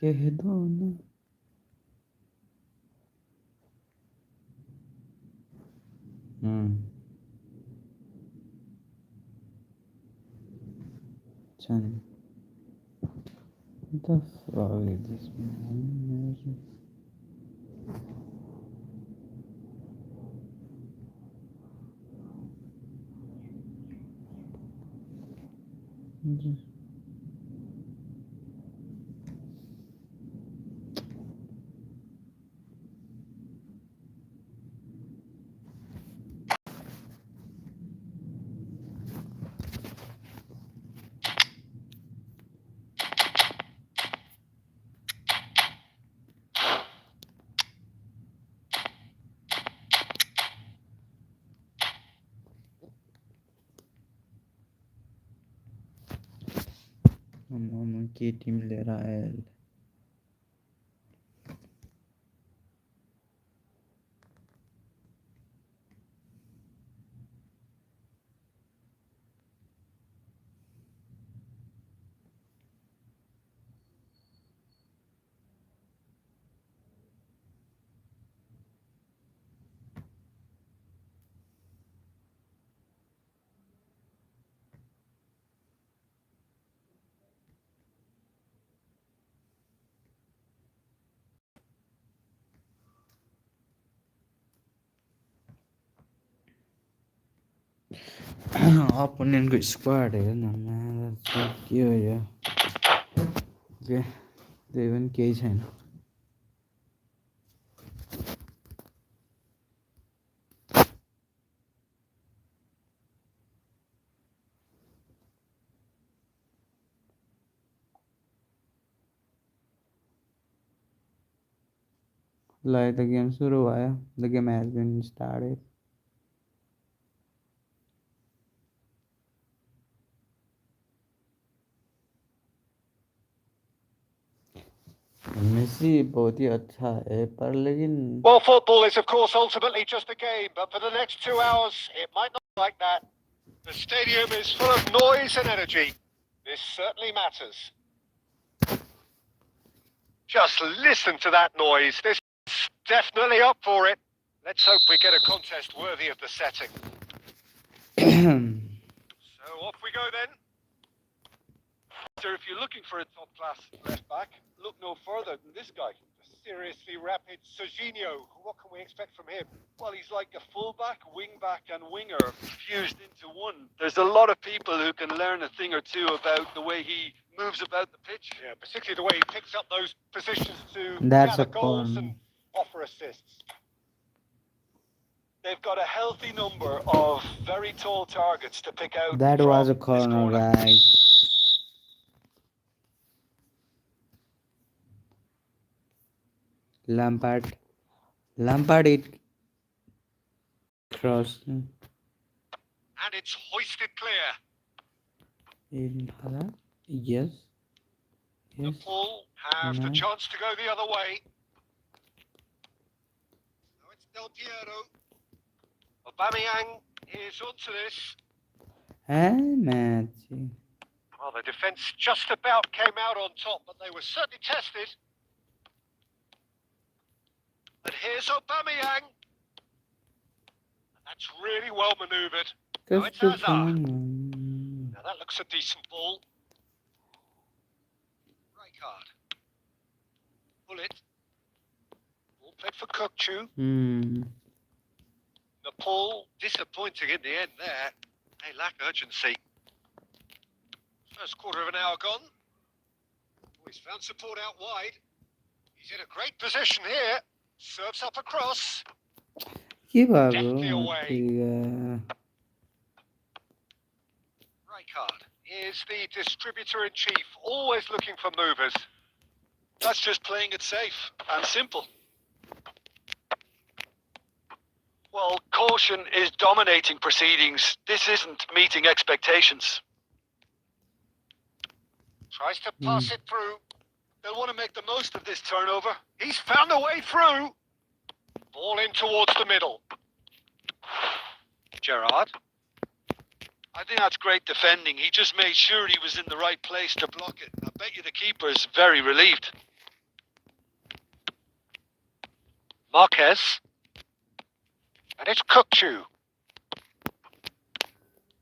कह दो ना चल what the fuck is this man? हम की टीम ले रहा है opponent को squad है ना मैं के हो या के देवन के छैन like the game शुरू हुआ the game has been started Messi बहुत ही अच्छा है पर लेकिन Well, football is of course ultimately just a game, but for the next 2 hours it might not be like that. The stadium is full of noise and energy. This certainly matters. Just listen to that noise. This is definitely up for it. Let's hope we get a contest worthy of the setting. So off we go then. Sir, if you're looking for a top-class left-back, look no further than this guy. The seriously rapid Serginho. What can we expect from him? Well, he's like a full-back, wing-back and winger fused into one. There's a lot of people who can learn a thing or two about the way he moves about the pitch. Yeah, particularly the way he picks up those positions to gather goals and offer assists. They've got a healthy number of very tall targets to pick out. That was a corner, guys. Lampard it crossed. And it's hoisted clear. Yes. The Paul have the chance to go the other way. Now it's Del Piero. Aubameyang is onto this. Well, the defence just about came out on top, but they were certainly tested. And here's Aubameyang. That's really well manoeuvred. Now it's Hazard. Now that looks a decent ball. Right card. Pull it. Ball played for Kukçu. Nepal disappointing in the end there. They lack urgency. First quarter of an hour gone. Oh, he's found support out wide. He's in a great position here. Serves up across. Deftly away. Rijkaard is the distributor-in-chief, always looking for movers. That's just playing it safe and simple. Well, caution is dominating proceedings. This isn't meeting expectations. Tries to pass it through. They'll want to make the most of this turnover. He's found a way through. Ball in towards the middle. Gerrard. I think that's great defending. He just made sure he was in the right place to block it. I bet you the keeper's very relieved. Marquez. And it's Kukcu.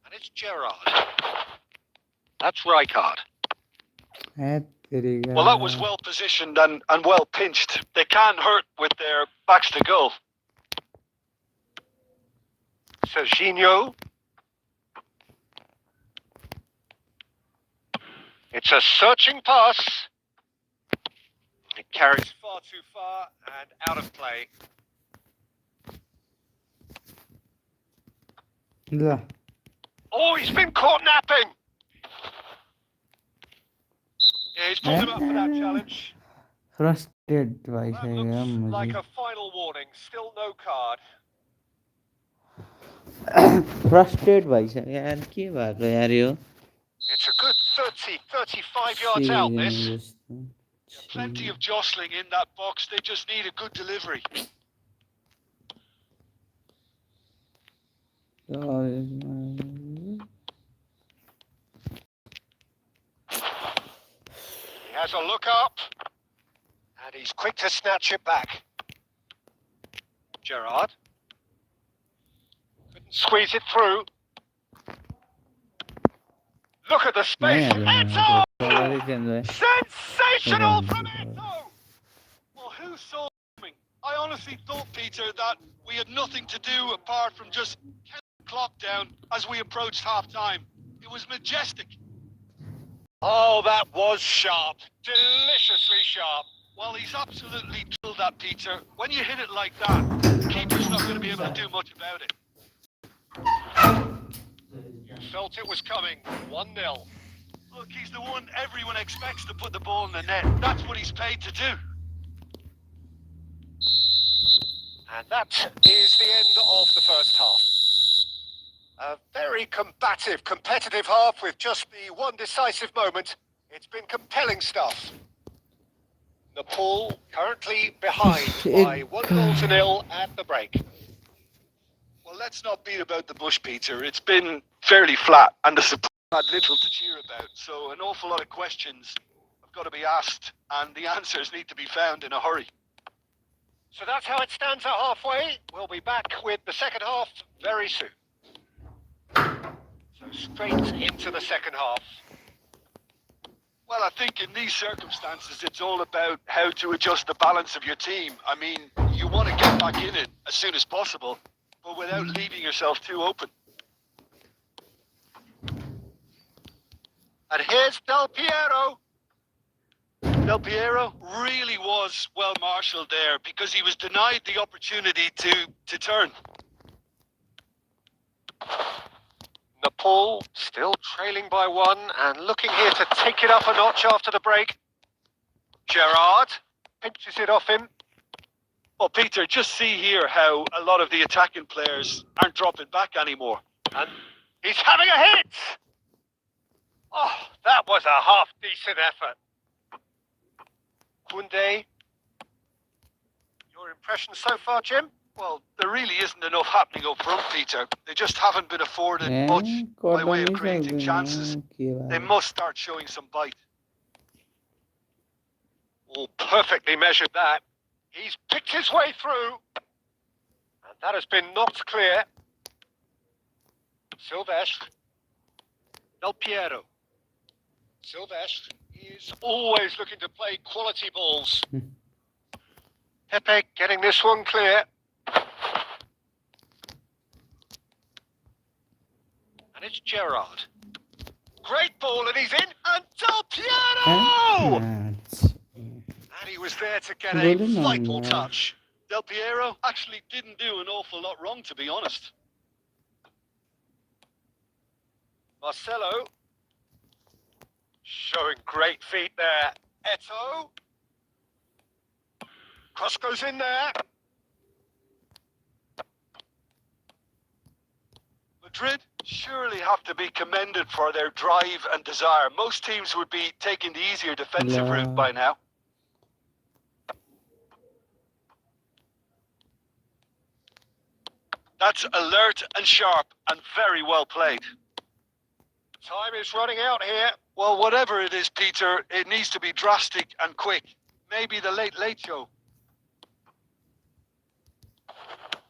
And it's Gerrard. That's Rijkaard. Well, that was well positioned and well pinched. They can't hurt with their backs to goal. Serginho. It's a searching pass. It carries far too far and out of play. Yeah. Oh, he's been caught napping. Yeah, he's pulled him up for that challenge. Frustrated भाई That है looks यार मुझे like a final warning. Still no card. frustrated भाई है यार क्या बात है यार यो It's a good 30, 35 yards out, this. Plenty of jostling in that box. They just need a good delivery. He has a look up. And he's quick to snatch it back. Gerrard. Couldn't squeeze it through. Look at the space. Eto! Sensational from Eto! Well, who saw coming? I honestly thought, Peter, that we had nothing to do apart from just count the clock down as we approached half-time. It was majestic. Oh, that was sharp. Deliciously sharp. Well, he's absolutely drilled that, Peter. When you hit it like that, the keeper's not going to be able to do much about it. Felt it was coming. 1-0. Look, he's the one everyone expects to put the ball in the net. That's what he's paid to do. And that is the end of the first half. A very combative, competitive half with just the one decisive moment. It's been compelling stuff. Nepal currently behind by 1-0 at the break. Well, let's not beat about the bush, Peter. It's been fairly flat, and the support had little to cheer about. So an awful lot of questions have got to be asked, and the answers need to be found in a hurry. So that's how it stands at halfway. We'll be back with the second half very soon. So straight into the second half. Well, I think in these circumstances, it's all about how to adjust the balance of your team. I mean, you want to get back in it as soon as possible, but without leaving yourself too open. And here's Del Piero. Del Piero really was well marshalled there because he was denied the opportunity to turn. Nepal still trailing by 1 and looking here to take it up a notch after the break. Gerrard pinches it off him. Well, Peter, just see here how a lot of the attacking players aren't dropping back anymore. And he's having a hit! Oh, that was a half-decent effort. Koundé, your impression so far, Jim? Well, there really isn't enough happening up front, Peter. They just haven't been afforded much by way of creating chances. They must start showing some bite. Oh, perfectly measured that. He's picked his way through. And that has been knocked clear. Silvestre. Del Piero. Silvestre is always looking to play quality balls. Pepe getting this one clear. And it's Gerrard. Great ball, and he's in. And Del Piero! And he was there to get a vital touch. Del Piero actually didn't do an awful lot wrong, to be honest. Marcelo. Showing great feet there. Eto. Cross goes in there. Madrid surely have to be commended for their drive and desire. Most teams would be taking the easier defensive route by now. That's alert and sharp and very well played. Time is running out here. Well, whatever it is, Peter, it needs to be drastic and quick. Maybe the late show.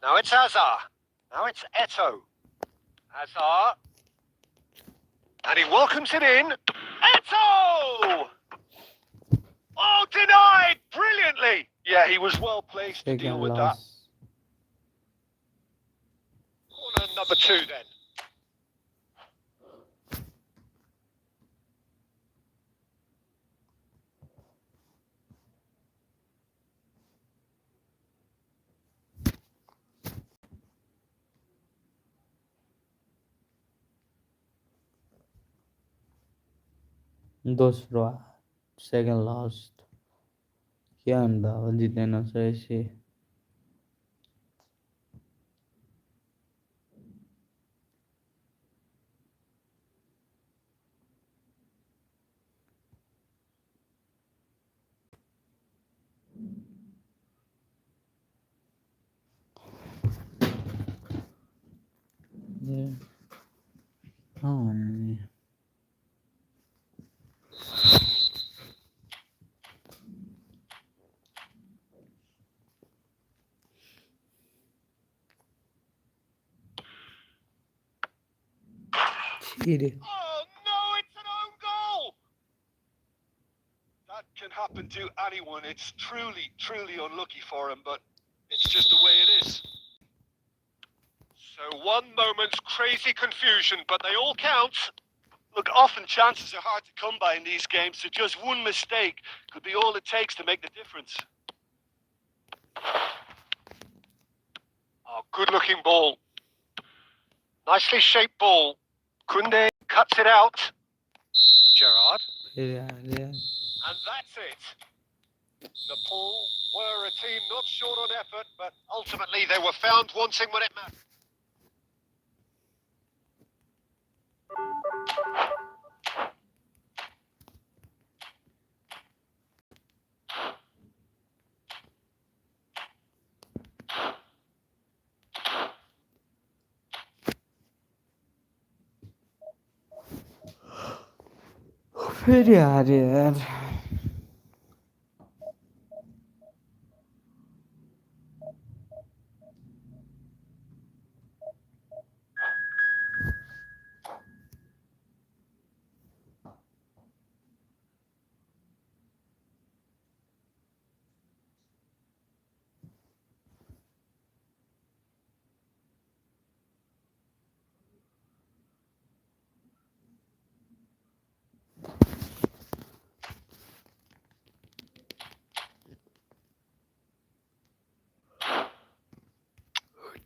Now it's Hazard. Now it's Eto. Hazard. And he welcomes it in. Eto! Oh, denied brilliantly. Yeah, he was well placed to deal Second with that. loss. Corner number 2 then. दोस्रो second lost. क्या अंदा जितने ना सही से हाँ cheated. Oh no, it's an own goal! That can happen to anyone. It's truly, truly unlucky for him, but it's just the way it is. So one moment's crazy confusion, but they all count. Look, often chances are hard to come by in these games, so just one mistake could be all it takes to make the difference. Oh, good-looking ball. Nicely shaped ball. Kunde cuts it out. Gerrard. Yeah. And that's it. Nepal were a team not short on effort, but ultimately they were found wanting when it mattered. फिर यार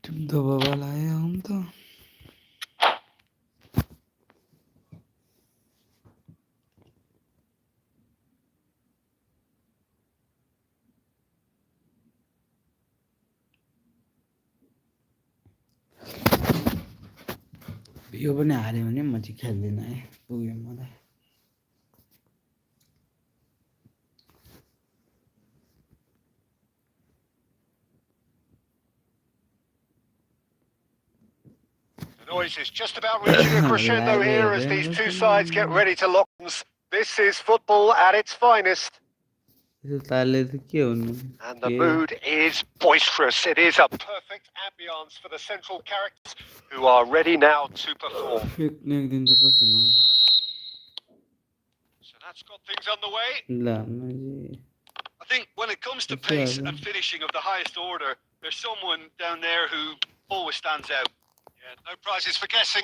तुम तो बाबा लाया हम तो यो पनि हार्यो भने म चाहिँ खेल्दिन है पुग्यो मलाई The noise is just about reaching a crescendo here as these two sides get ready to lock arms. This is football at its finest. यो तालले त के हुनु And the mood is boisterous. It is a perfect ambience for the central characters who are ready now to perform. एक दिन त कसो नहोला So that's got things underway. ल I think when it comes to pace and finishing of the highest order, there's someone down there who always stands out. Yeah, no prizes for guessing.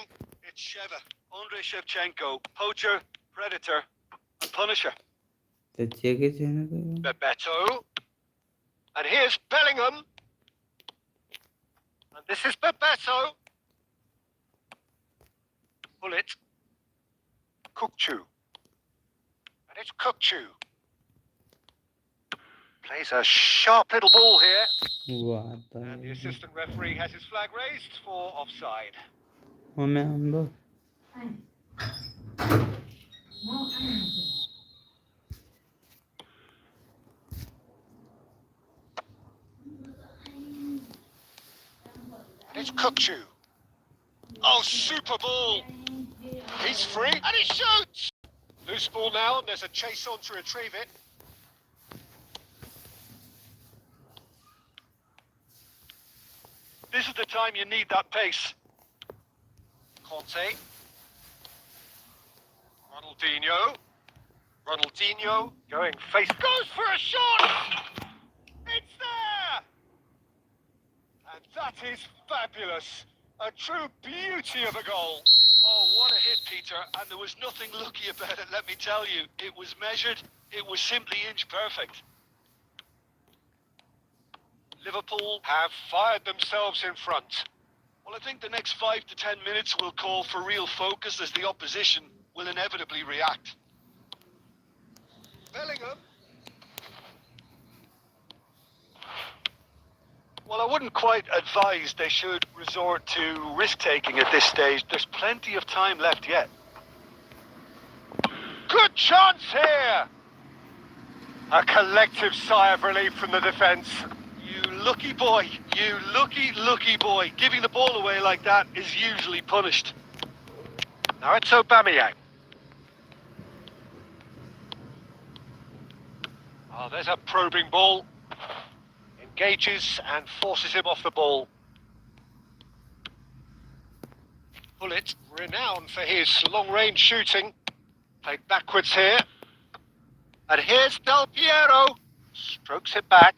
It's Sheva, Andrei Shevchenko, poacher, predator, and punisher. त चेकै छैन त Bebeto. And here's Bellingham. And this is Bebeto. Bullet. Kukchu. And it's Kukchu. Plays a sharp little ball here. What the And the assistant referee has his flag raised for offside. Mummy हाम्रो It's Kukchu. Oh, super ball. He's free and he shoots. Loose ball now, and there's a chase on to retrieve it. This is the time you need that pace. Conte. Ronaldinho going face. Goes for a shot! It's there! And that is fabulous. A true beauty of a goal. Oh, what a hit, Peter. And there was nothing lucky about it, let me tell you. It was measured. It was simply inch perfect. Liverpool have fired themselves in front. Well, I think the next 5 to 10 minutes will call for real focus as the opposition will inevitably react. Bellingham. Well, I wouldn't quite advise they should resort to risk-taking at this stage. There's plenty of time left yet. Good chance here! A collective sigh of relief from the defence. You lucky boy. You lucky boy. Giving the ball away like that is usually punished. Now it's Aubameyang. Oh, there's a probing ball. Engages and forces him off the ball. Bullet, renowned for his long-range shooting. Played backwards here. And here's Del Piero. Strokes it back.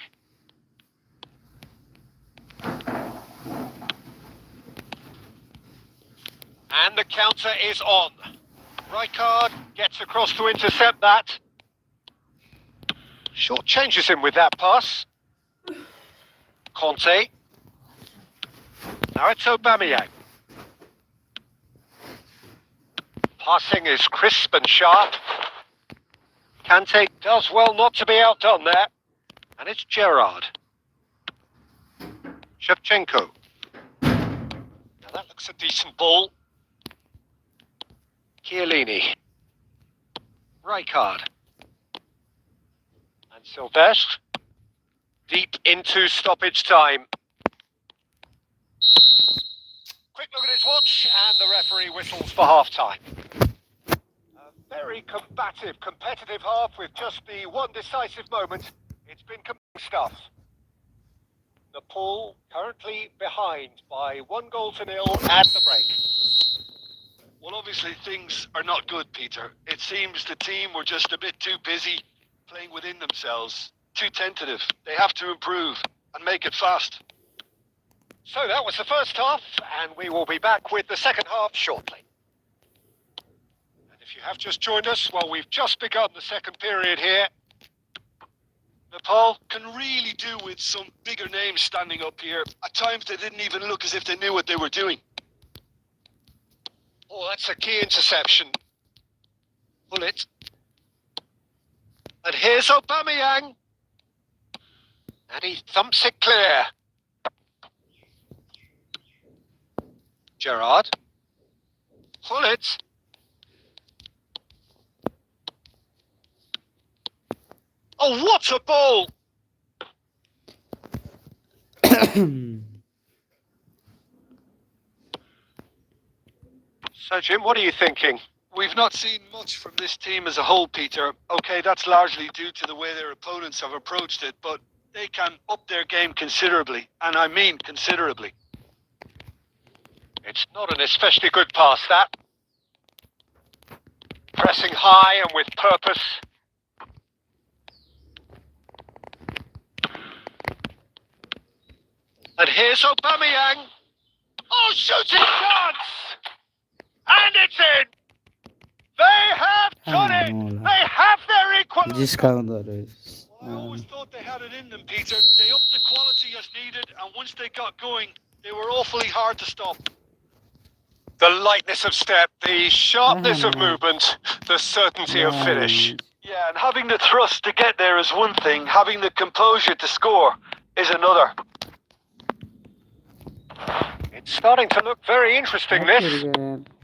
And the counter is on. Rijkaard gets across to intercept that. Short changes him with that pass. Conte. Now it's Aubameyang. Passing is crisp and sharp. Kante does well not to be outdone there. And it's Gerrard. Shevchenko. Now that looks a decent ball. Chiellini. Rijkaard. And Silvestre. Deep into stoppage time. Quick look at his watch, and the referee whistles for half-time. A very combative, competitive half with just the one decisive moment. It's been stuff. Nepal currently behind by 1-0 at the break. Well, obviously things are not good, Peter. It seems the team were just a bit too busy playing within themselves. Too tentative. They have to improve and make it fast. So that was the first half, and we will be back with the second half shortly. And if you have just joined us, well, we've just begun the second period here. Nepal can really do with some bigger names standing up here. At times they didn't even look as if they knew what they were doing. Oh, that's a key interception. Bullet. And here's Aubameyang. And he thumps it clear. Gerrard. Bullet. Oh, what a ball! So, Jim, what are you thinking? We've not seen much from this team as a whole, Peter. Okay, that's largely due to the way their opponents have approached it, but they can up their game considerably, and I mean considerably. It's not an especially good pass, that. Pressing high and with purpose. And here's Aubameyang. Oh, shooting chance! And it's in! They have done it! They have their equalizer! I always thought they had it in them, Peter. They upped the quality as needed, and once they got going, they were awfully hard to stop. The lightness of step, the sharpness of movement, the certainty of finish. Yeah, and having the thrust to get there is one thing. Having the composure to score is another. It's starting to look very interesting, this.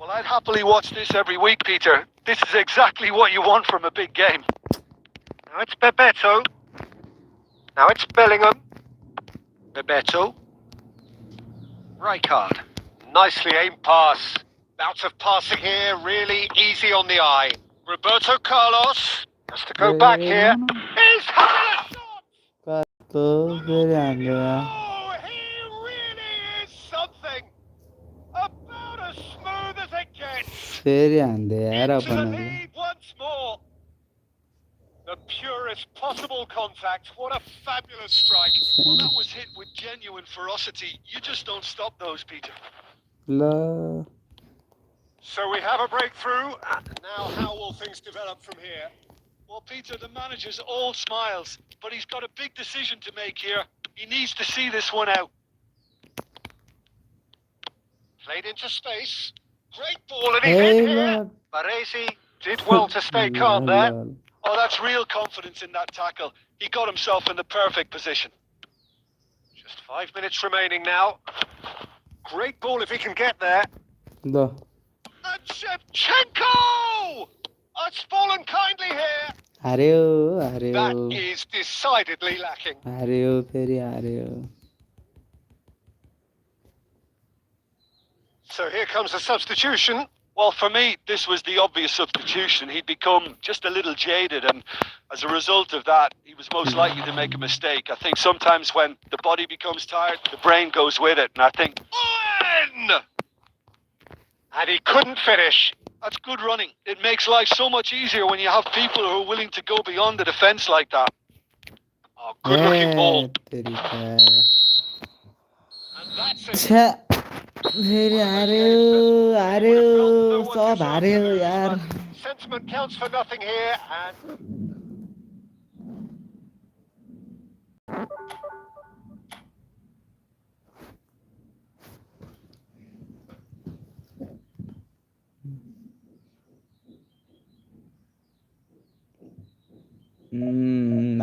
Well, I'd happily watch this every week, Peter. This is exactly what you want from a big game. Now it's Bebeto. Now it's Bellingham. Bebeto. Rijkaard. Nicely aimed pass. Bouts of passing here, really easy on the eye. Roberto Carlos has to go back here. He's having a shot! Oh, he really फेरि हान्दे यार Into the अपनले lead once more. The purest possible contact. What a fabulous strike. Well, that was hit with genuine ferocity. You just don't stop those, Peter. ल So we have a breakthrough. Now how will things develop from here? Well, Peter, the manager's all smiles, but he's got a big decision to make here. He needs to see this one out. Played into space. Great ball and he's in here. Baresi did well to stay calm there. Oh, that's real confidence in that tackle. He got himself in the perfect position. Just 5 minutes remaining now. Great ball if he can get there. ल And Shevchenko! It's fallen kindly here. हार्यो That हार्यो is decidedly lacking. हार्यो फेरि हार्यो So here comes the substitution. Well, for me, this was the obvious substitution. He'd become just a little jaded, and as a result of that, he was most likely to make a mistake. I think sometimes when the body becomes tired, the brain goes with it, and I think, Owen! And he couldn't finish. that's good running. It makes life so much easier when you have people who are willing to go beyond the defence like that. Oh, good looking ball. तेरिका And that's it. छ्या फेरि हार्यो हार्यो सब हार्यो यार Sentiment counts for nothing here, and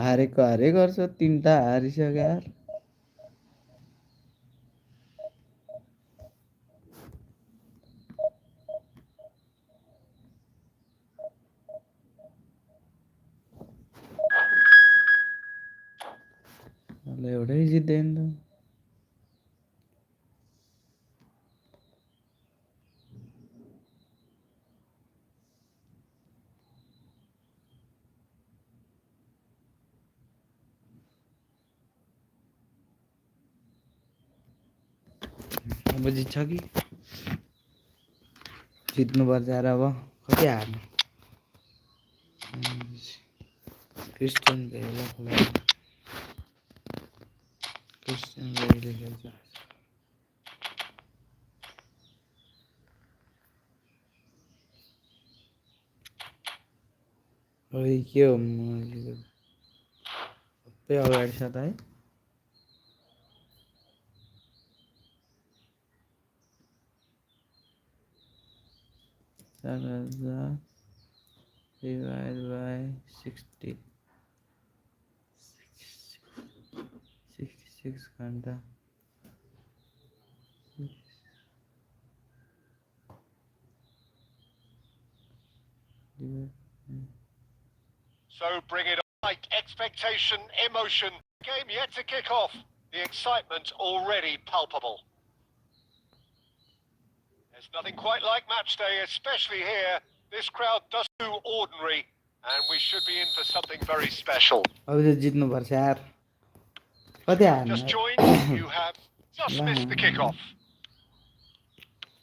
हारेको हारे गर्छ तीनटा हारिसक्यो यार एउटै जित्दैन त अब जित्छ कि जित्नुपर्छ यार अब कति हार्नु क्रिस्टियन बेलले खेल्छ ओइ के हो सबै अगाडि छ त है divided by 60 66 घन्टा so bring it on. Like expectation, emotion. Game yet to kick off. The excitement already palpable. There's nothing quite like match day, especially here. This crowd does too ordinary, and we should be in for something very special. अब चाहिँ जित्नुपर्छ यार कति हार्नु Just joined, you have just missed the kickoff.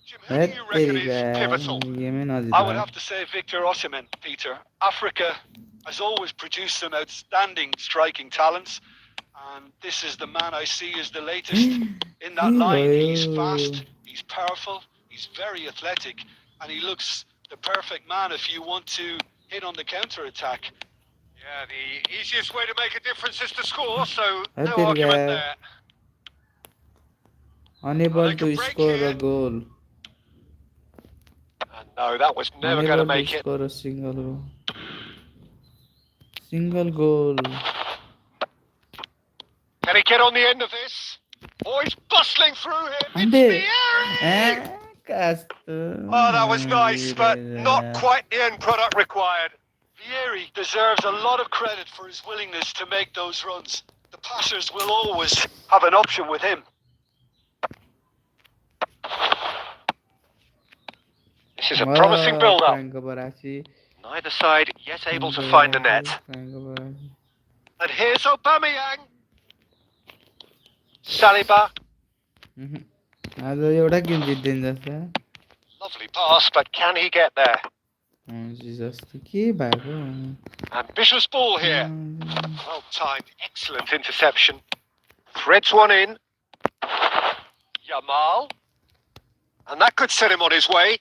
Jim, who do you reckon is pivotal? गेमै नजित I would have to say Victor Osimhen, Peter. Africa has always produced some outstanding striking talents, and this is the man I see as the latest in that line. He's fast, he's powerful, he's very athletic, and he looks the perfect man if you want to hit on the counter-attack. Yeah, the easiest way to make a difference is to score, so no There you argument go. there. unable to score a goal And no, that was never going to unable make to it. score a single goal Can he get on the end of this? Oh, he's bustling through him. And It's it- Vieri! Oh, that was nice, but not quite the end product required. Vieri deserves a lot of credit for his willingness to make those runs. The passers will always have an option with him. This is a promising build-up. Barachi. Neither side yet able to find the net. And here's Aubameyang. Saliba. आज एउटा game जित्दैन जस्तो Lovely pass, but can he get there? Jesus, के भएको? Ambitious ball here. Well timed, excellent interception. Threads one in. Yamal. And that could set him on his way.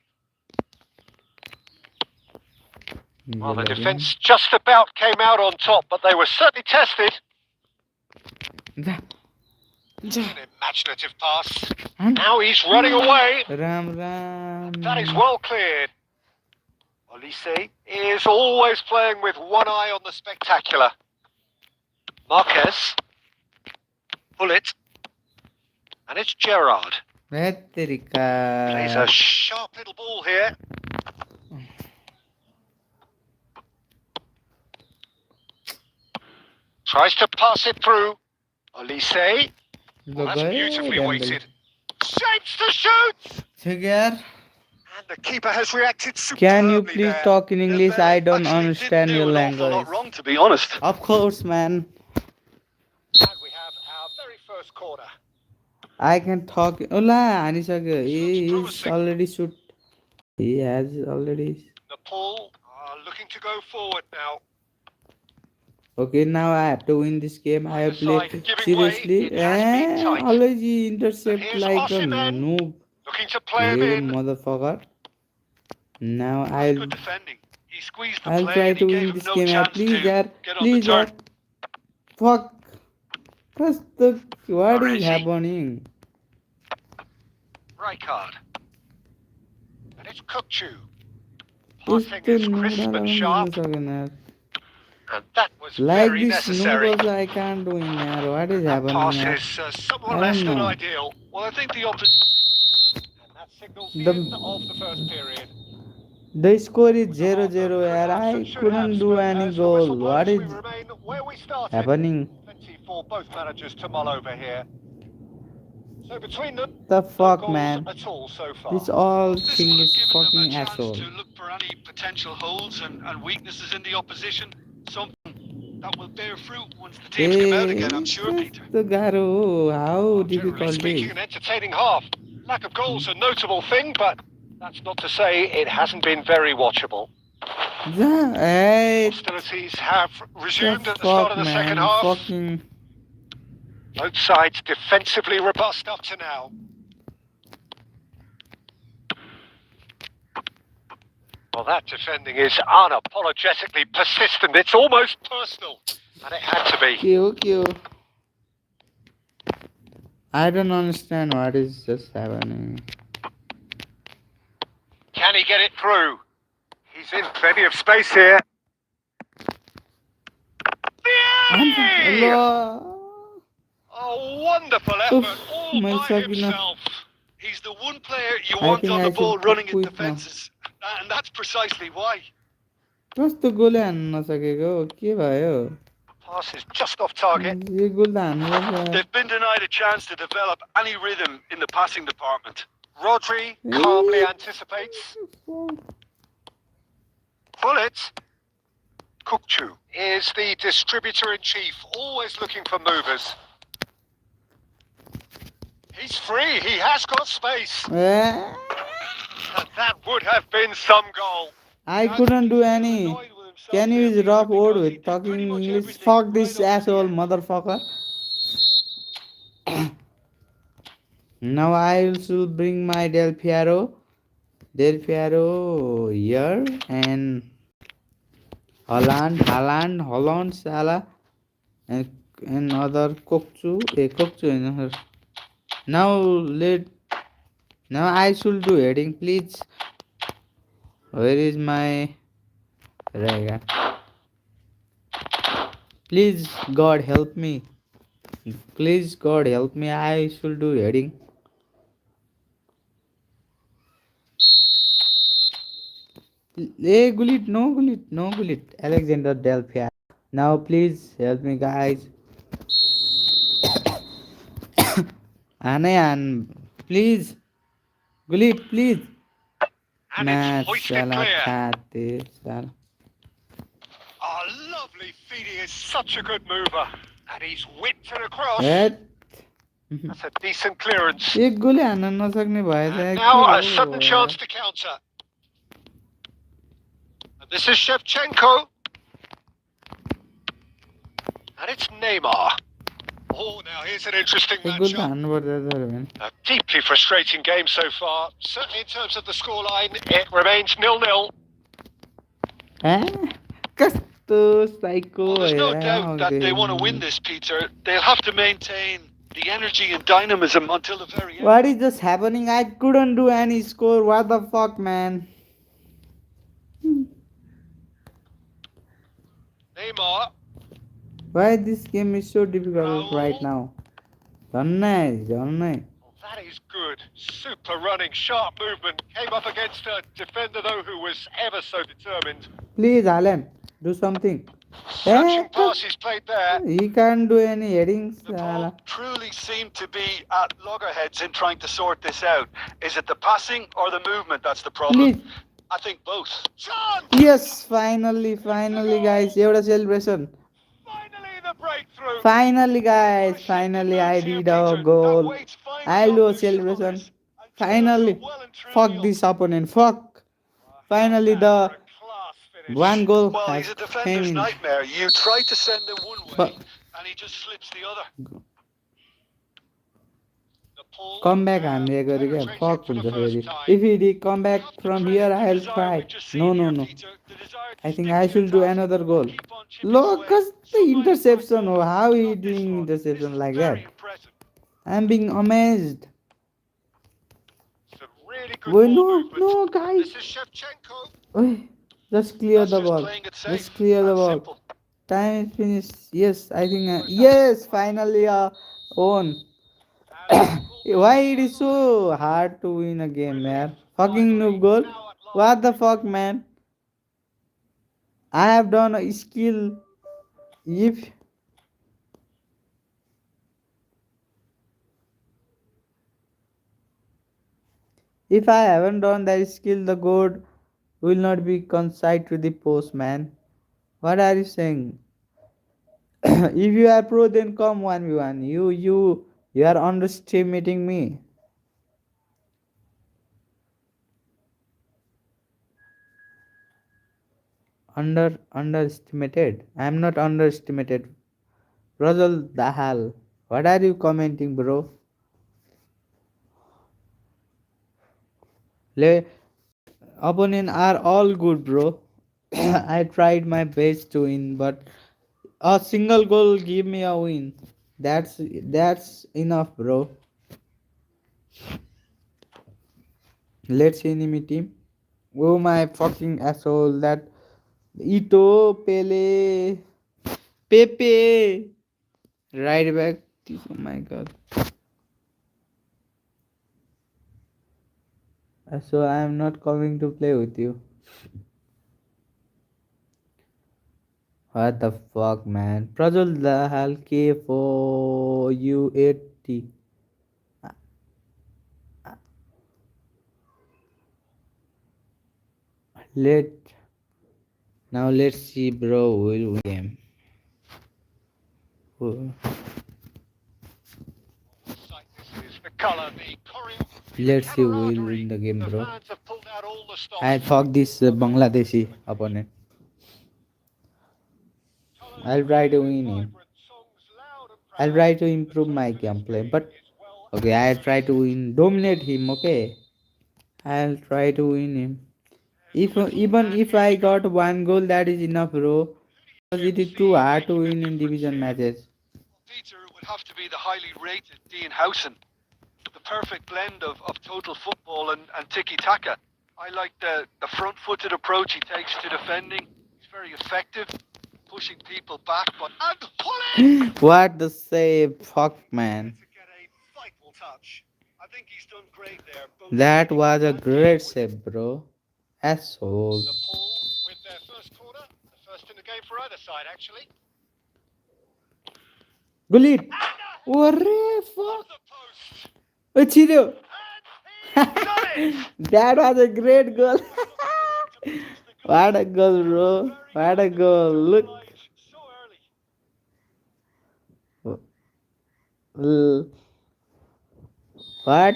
Well, the defence just about came out on top, but they were certainly tested. An imaginative pass. Now he's running away. Ram. That is well cleared. Olise is always playing with one eye on the spectacular. Marquez. Pull it. And it's Gerrard. Plays a sharp little ball here. Tries to pass it through. Olise. Well, that's beautifully weighted. Shapes to shoot! And the keeper has reacted superbly. Can you please talk in English? I don't understand your language. Not wrong, to be honest. Of course, man. And we have our very first corner. I can talk. Ola, he is already shoot. He has already. Nepal looking to go forward now. Okay, now I have to win this game. I have played seriously. Always he intercept like a noob. Looking to play him in. Motherfucker. Now I'll Good defending. He squeezed the I'll play try and he to gave win him this no game. chance Please, to yaar. get on the Please, yaar. turn. Fuck. What's the what Where is is he? happening? Rijkaard. And it's Kukcu. This Passing to is crisp and sharp. And that was Like very this necessary. noodles I can't do in yaar. What is That happening? pass Yaar? is somewhat I less don't than know. ideal. Well, I think the opposition. And that signals the The- end of the first period. The score is 0-0 yaar. I couldn't do any goal. What is happening? Plenty for both managers to mull over here. So between them, The no fuck, goals man. at all so far. This all This thing would have is given them a fucking chance asshole. to look for any potential holes and weaknesses in the opposition. Something that will bear fruit once the teams come out again, I'm sure, Peter. The Garo, how Generally difficult speaking, is? an entertaining half. Lack of goals a notable thing, but that's not to say it hasn't been very watchable. Hostilities have resumed at the start of the second half. Fucking Both sides defensively robust up to now. Well, that defending is unapologetically persistent. It's almost personal, and it had to be. Q. I don't understand what is just happening. Can he get it through? He's in plenty of space here. Yay! Allah. A wonderful effort all my by Sakina. himself. He's the one player you I want think on I the ball should running in quit now. defences. And that's precisely why. कस्तो गोले हान्न नसकेको के भयो Pass is just off target. यो गोल त हान्नु They've been denied a chance to develop any rhythm in the passing department. Rodri calmly anticipates. Pull it. Kukcu is the distributor-in-chief, always looking for movers. He's free, he has got space. पर्छ And that would have been some goal. I couldn't do any. Can you use rough word with talking English? Fuck this asshole motherfucker. Now I will bring my Del Piero here and Holland, Salah and other Kokchu. Now I should do heading, please. Where is my Rega? Please, God help me. Please, God help me. I should do heading. Hey, Gulit, no Gulit. Alexander Del Piero. Now, please help me, guys. Anayan, please. Gulit, please. And it's hoisted clear. Salah. Oh, lovely feed. He is such a good mover. And he's whipped it across. What? That's a decent clearance. एक गोली हान्न नसक्ने भएछ And यार, now के a sudden हो chance यार? to counter. And this is Shevchenko. And it's Neymar. Oh, now here's an interesting एक गोली त matchup. हान्नुपर्छ तर भने A deeply frustrating game so far. Certainly in terms of the scoreline, it remains 0-0. कस्तो psycho Well, there's no भएर doubt that they want to win this, Peter. They'll have to maintain the energy and dynamism until the very end. What is just happening? I couldn't do any score. What the fuck, man? Neymar. Why this game is so difficult right now? Jannai. Oh, that is good. Super running, sharp movement. Came up against a defender, though, who was ever so determined. Please, Alan, do something. Searching pass he's played there. He can't do any headings. The ball truly seemed to be at loggerheads in trying to sort this out. Is it the passing or the movement that's the problem? Please. I think both. Yes, finally, guys. एउटा celebration. Finally, the breakthrough. Finally, guys. Finally, I did a goal. I'll do a celebration. Finally. Fuck this opponent. Fuck. Finally, the one goal Well, has he's a came defender's in. nightmare. You try to send him one way, and he just slips the other. Come back हामीले गरे क्या fuck हुन्छ फेरि if he come back from here I'll try no I think I should do another goal look कस्तो interception हो how he doing interception like that I'm being amazed wait no guys wait just clear the ball time is finished yes I think yes finally own why it is so hard to win a game, man? Fucking noob goal. What the fuck, man? I have done a skill. If I haven't done that skill, the goal will not be consigned to the post, man. What are you saying? If you are pro, then come 1v1. You are underestimating me. Underestimated. I am not underestimated. Rosal the hell. What are you commenting, bro? Opponent are all good, bro. I tried my best to win, but a single goal give me a win. That's enough, bro. Let's see enemy team. Oh my fucking asshole! That Ito, Pele, Pepe, right back. Oh my god. So I am not coming to play with you. What the fuck, man? Prajul the hell K for U80. Now let's see, bro. Will win game. Let's see who will win the game, bro. I fuck this Bangladeshi opponent. I'll try to win him. I'll try to improve my gameplay, but okay, I'll try to dominate him. Okay, I'll try to win him. Even if I got one goal, that is enough, bro. Because it is too hard to win in division matches. Peter, it would have to be the highly rated Dean Howson. The perfect blend of total football and tiki-taka. I like the front-footed approach he takes to defending. He's very effective, pushing people back, but and pulling! What the save? Fuck, man. I think he's done great there. That was a great save, bro. Asshole. The Paul with their first corner, the first in the game for either side, actually. Goal! What fuck? Chido. That was a great goal. What a goal, bro. What a goal. Look. What?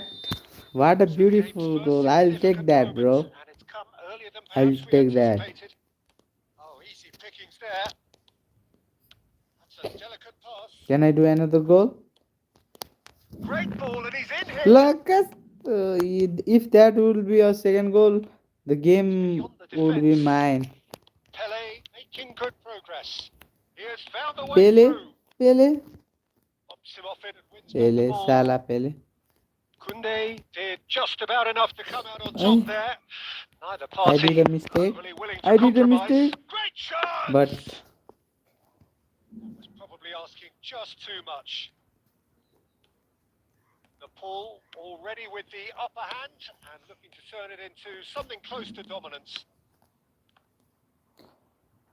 What a beautiful goal. I'll take that, bro. And it's come earlier than I'll perhaps we take that. anticipated. Oh, easy pickings there. That's a delicate pass. Can I do another goal? Great ball, and he's in here. Look, if that would be a second goal, the game would be mine. Pele making good progress. He has found the way Pele, through. Pele, Pops him off in and wins back the Pele, ball. Sala, Pele. Kunde did just about enough to come out on Ay. top there. Neither I party did a mistake. overly willing to I did a compromise. mistake. Great shot! But Was probably asking just too much. The pull already with the upper hand and looking to turn it into something close to dominance.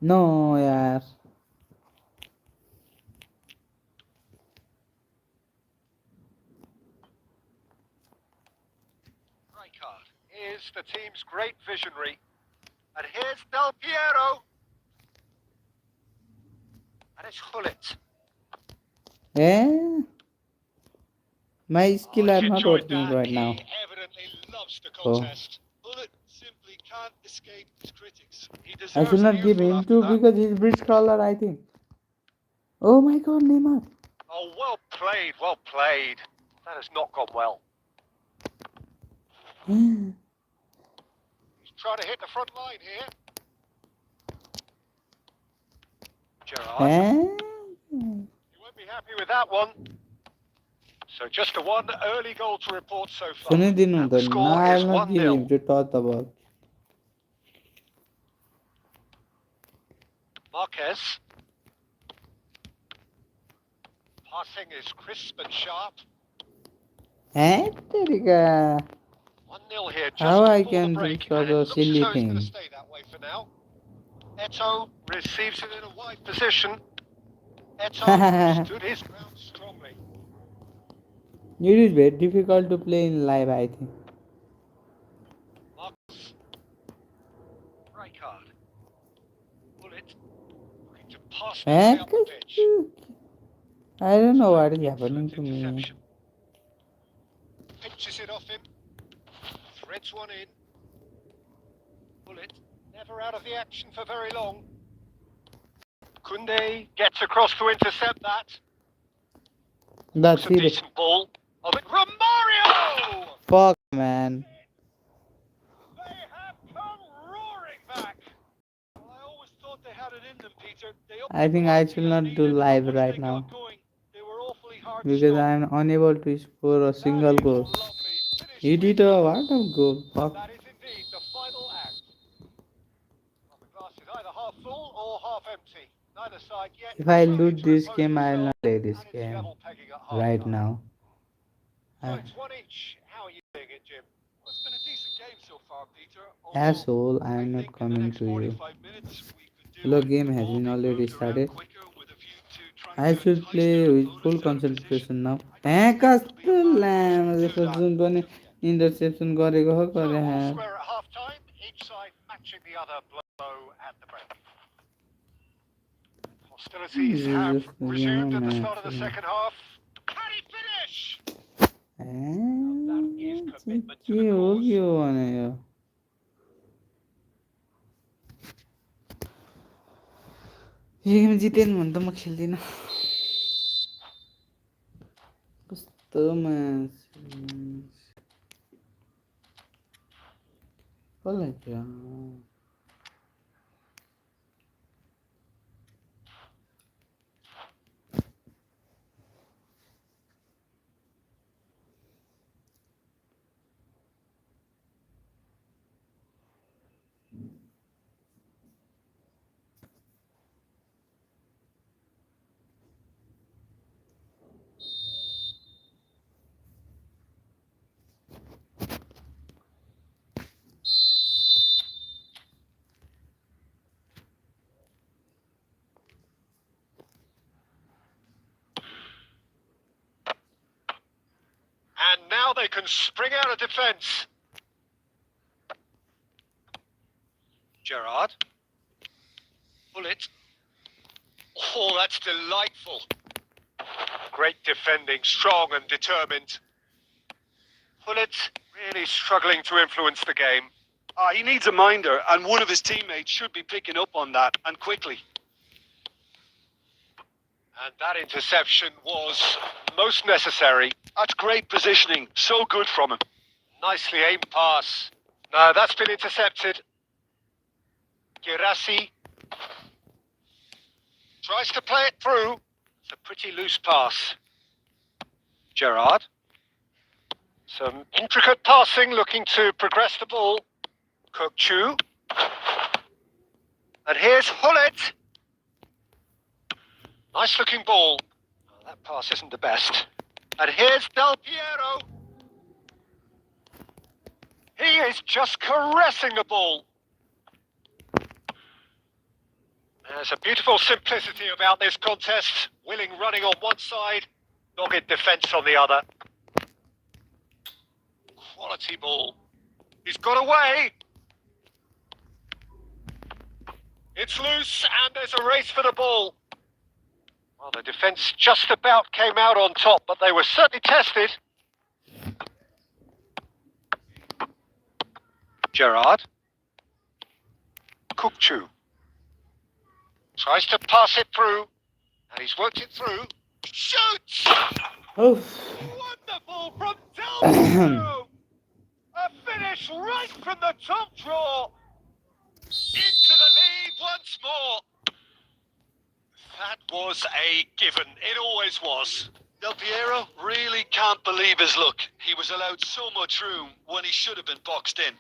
no, yaar. Rijkaard is the team's great visionary. And here's Del Piero. And it's Hullet. Eh? My skill are not enjoyed working that. right now. He evidently loves the Oh. contest. Hullet simply can't escape his critics. He I deserves should an not give earful him after too that. because he's bridge crawler, I think. Oh my god, Neymar. Oh, well played, well played. That has not gone well. He's trying to hit the front line here. Gerrard. You won't be happy with that one. So just a one early goal to report so far. Sunny dinu And the the score na is I'll not give him 1-0. to talk about. Marquez. Passing is crisp and sharp. Eh? Terika. 1-0 here, just How I before the can break, do and it such a looks as silly though it's going to thing? stay that way for now. Eto receives it in a wide position. Eto stood his ground strongly. It is very difficult to play in live, I think. Marcus. Rijkaard. Bullet. Looking to pass Eh? quickly up the pitch. I don't know what is Excellent happening to me. interception. Pinches it off him. Threads one in. Bullet. Never out of the action for very long. Kunde gets across to intercept that. That's It's a it. decent ball. Of it. Romario! Fuck, man. They have come roaring back. Well, I always thought they had it in them, Peter. They I think I should not do live right now They were awfully hard to because stop. I am unable to score a single That is goal. lovely. Finished He did with a goal. what of goal? Fuck. That is indeed the final act. Well, the glass is either half full or half empty. Neither side yet. If I'll So do need to this impose game, I'll themselves, not play this and it's game level pegging at half right time. now. So it's one each. How are you doing it, Jim? Well, it's been a decent game so far, Peter. Asshole, I I am think not in the coming next to you. 45 minutes we could do Hello, with game the has ball been being already moved around started. quicker with a view to trying I to should entice play their with opponents full out of concentration position. now. I don't think it'll be a bad lime position to do Jun that पनि as of yet. Interception गरेको हो So गरे all square at half time, each side matching the other blow at the break. Hostilities have resumed at the start of the second half. Can he finish? के हो के हो भने यो game Jiten भने त म खेल्दिनँ कस्तो मान्छे कसलाई थियो And now they can spring out of defence. Gerrard. Bullet. Oh, that's delightful. Great defending, strong and determined. Hullet really struggling to influence the game. He needs a minder, and one of his teammates should be picking up on that, and quickly. And that interception was most necessary. That's great positioning. So good from him. Nicely aimed pass. No, that's been intercepted. Girassi tries to play it through. It's a pretty loose pass. Gerrard. Some intricate passing, looking to progress the ball. Kokchu. And here's Hullet. Nice looking ball. Oh, that pass isn't the best. And here's Del Piero. He is just caressing the ball. There's a beautiful simplicity about this contest. Willing running on one side, dogged defence on the other. Quality ball. He's got away. It's loose and there's a race for the ball. Well, the defence just about came out on top, but they were certainly tested. Gerrard. Kokchu. Tries to pass it through. And he's worked it through. Shoots! Oh. Wonderful from Del Piero! A finish right from the top draw. Into the lead once more. That was a given. It always was. Del Piero really can't believe his luck. He was allowed so much room when he should have been boxed in.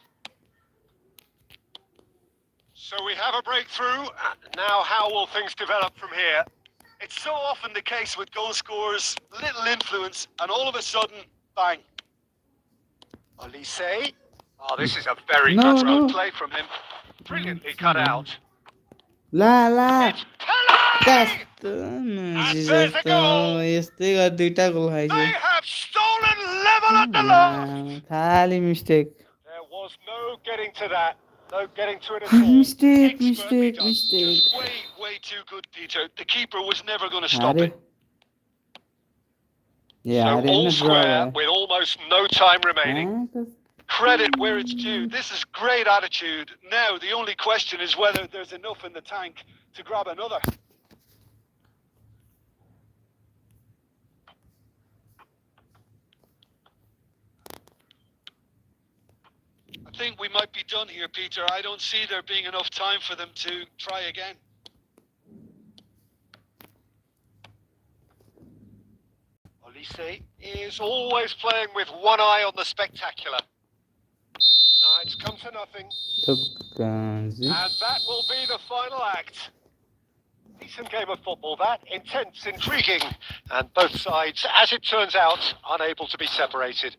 So we have a breakthrough. Now how will things develop from here? It's so often the case with goal scorers, little influence, and all of a sudden, bang. Olise. Oh, this is a very No, good no. play from him. Brilliantly cut out. La. It's Pele! यस्तै गरी दुईटा गोल They खाइसक्यो have stolen level at the line. खाली mistake There was no getting to that. No getting to it at all. Mistake Expertly mistake done. Mistake Just way too good, Peter. The keeper was never going to stop हारे it. ये So हारे all हैन square ड्र with almost no time remaining. Credit where it's due. This is great attitude. Now, the only question is whether there's enough in the tank to grab another. I think we might be done here, Peter. I don't see there being enough time for them to try again. Olise is always playing with one eye on the spectacular. No, it's come to nothing. And that will be the final act. Decent game of football, that. Intense, intriguing. And both sides, as it turns out, unable to be separated.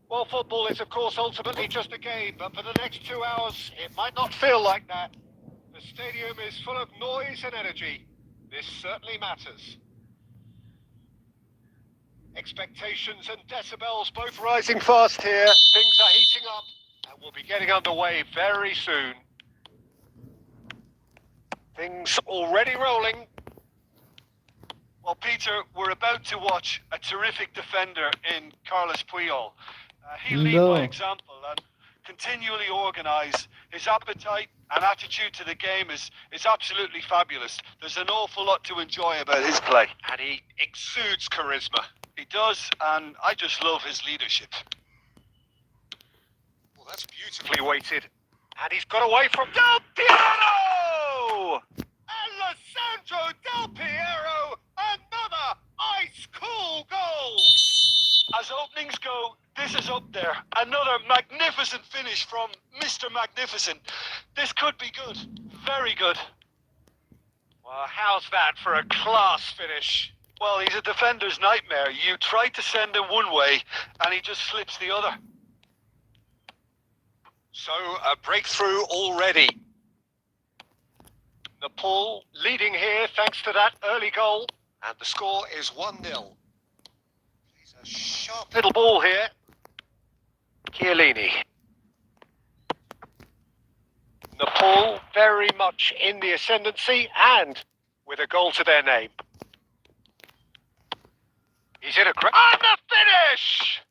Well, football is, of course, ultimately just a game, but for the next 2 hours, it might not feel like that. The stadium is full of noise and energy. This certainly matters. Expectations and decibels both rising fast here. Things are heating up, and we'll be getting underway very soon. Things already rolling. Well, Peter, we're about to watch a terrific defender in Carlos Puyol. He'll lead by example and continually organise. His appetite and attitude to the game is absolutely fabulous. There's an awful lot to enjoy about his play. And he exudes charisma. He does, and I just love his leadership. Well, that's beautifully weighted. And he's got away from Del Piero! Alessandro Del Piero! Another ice-cool goal! As openings go, this is up there. Another magnificent finish from Mr. Magnificent. This could be good. Very good. Well, how's that for a class finish? Well, he's a defender's nightmare. You try to send him one way, and he just slips the other. So, a breakthrough already. Nepal leading here thanks to that early goal. And the score is 1-0. He's a sharp little ball here. Chiellini. Nepal very much in the ascendancy and with a goal to their name. He's in a great... And the finish!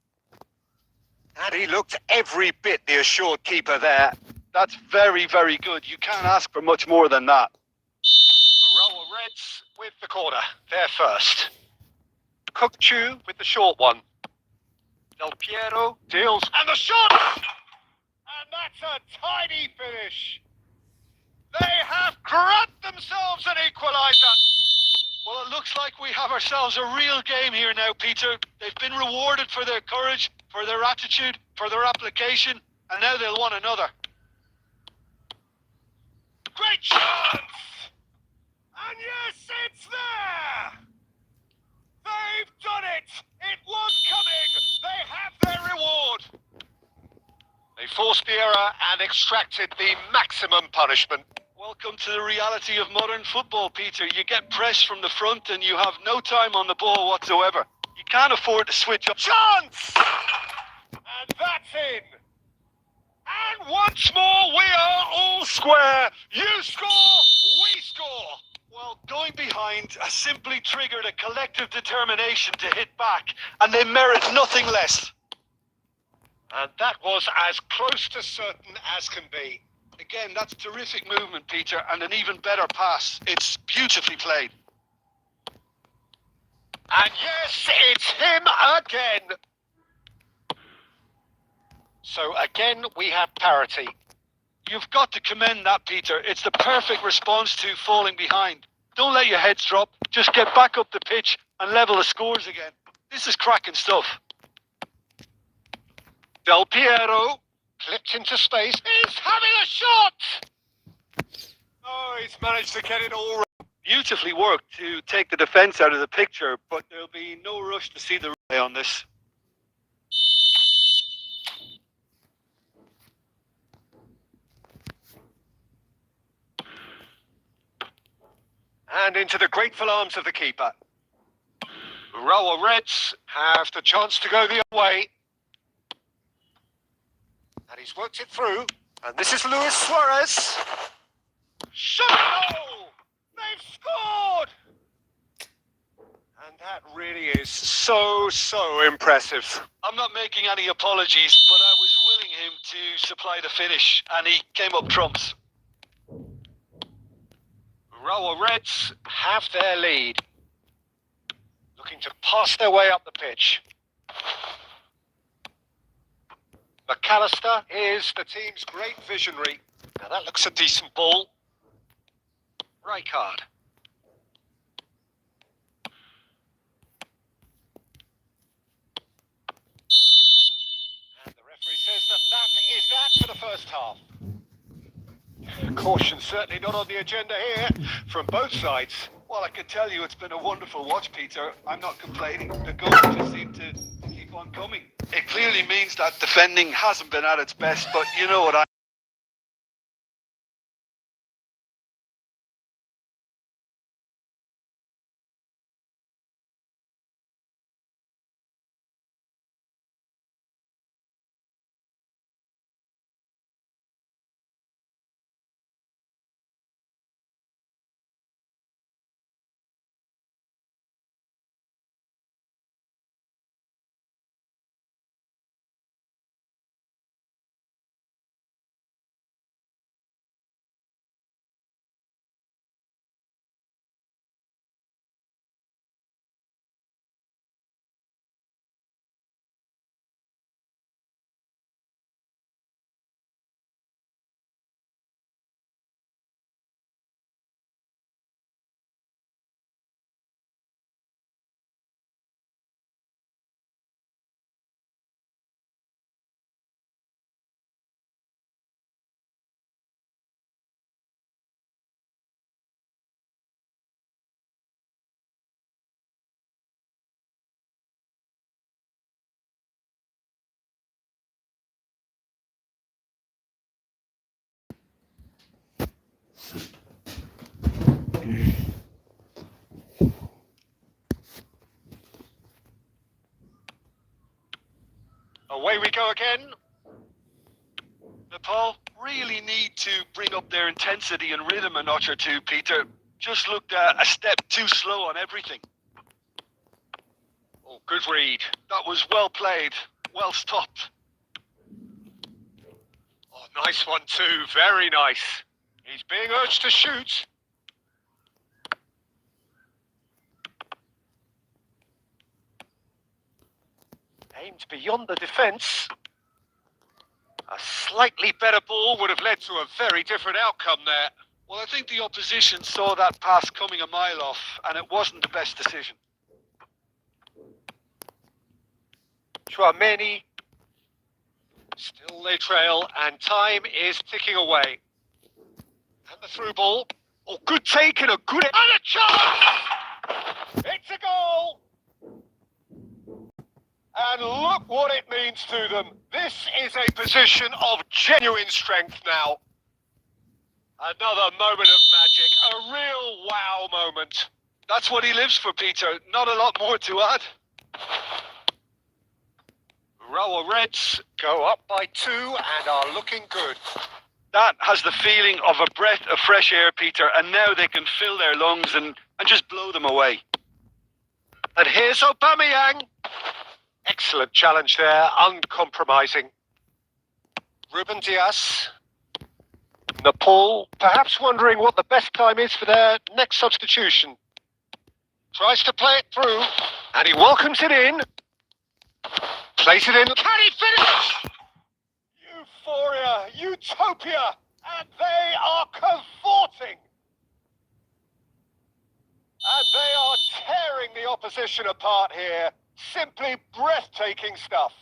And he looked every bit the assured keeper there. That's very, very good. You can't ask for much more than that. Rower Reds with the corner. They're first. Kukchu with the short one. Del Piero deals. And the shot! And that's a tidy finish. They have grabbed themselves an equaliser. Well, it looks like we have ourselves a real game here now, Peter. They've been rewarded for their courage, for their attitude, for their application, and now they'll want another. Great chance! And yes, it's there! They've done it! It was coming! They have their reward! They forced the error and extracted the maximum punishment. Welcome to the reality of modern football, Peter. You get pressed from the front and you have no time on the ball whatsoever. You can't afford to switch up. Chance! And that's in! And once more, we are all square. You score, we score. Well, going behind has simply triggered a collective determination to hit back, and they merit nothing less. And that was as close to certain as can be. Again, that's terrific movement, Peter, and an even better pass. It's beautifully played. And yes, it's him again. So again, we have parity. You've got to commend that, Peter. It's the perfect response to falling behind. Don't let your heads drop. Just get back up the pitch and level the scores again. This is cracking stuff. Del Piero, clipped into space, is having a shot! Oh, he's managed to get it all right. Beautifully worked to take the defence out of the picture, but there'll be no rush to see the replay on this. And into the grateful arms of the keeper. Rower Reds have the chance to go the other way. And he's worked it through. And this is Luis Suarez. Shot! Oh! They've scored! And that really is so impressive. I'm not making any apologies, but I was willing him to supply the finish, and he came up trumps. Rower Reds have their lead. Looking to pass their way up the pitch. McAllister is the team's great visionary. Now that looks a decent ball. Rijkaard. And the referee says that is that for the first half. Caution certainly not on the agenda here from both sides. Well, I can tell you it's been a wonderful watch, Peter. I'm not complaining. The goals just seem to keep one coming. It clearly means that defending hasn't been at its best, but you know what I... Away we go again. Nepal really need to bring up their intensity and rhythm a notch or two, Peter. Just looked a step too slow on everything. Oh, good read. That was well played, well stopped. Oh, nice one too. Very nice. He's being urged to shoot. Aimed beyond the defence. A slightly better ball would have led to a very different outcome there. Well, I think the opposition saw that pass coming a mile off, and it wasn't the best decision. Chouameni. Still they trail, and time is ticking away. And the through ball. Oh, good take and a good... And a chance! It's a goal! And look what it means to them. This is a position of genuine strength now. Another moment of magic, a real wow moment. That's what he lives for, Peter. Not a lot more to add. Urawa Reds go up by 2 and are looking good. That has the feeling of a breath of fresh air, Peter, and now they can fill their lungs and just blow them away. And here's Aubameyang. Excellent challenge there, uncompromising. Ruben Dias. Nepal, perhaps wondering what the best time is for their next substitution. Tries to play it through, and he welcomes it in. Plays it in. Can he finish? Euphoria, utopia, and they are cavorting. And they are tearing the opposition apart here. Simply breathtaking stuff.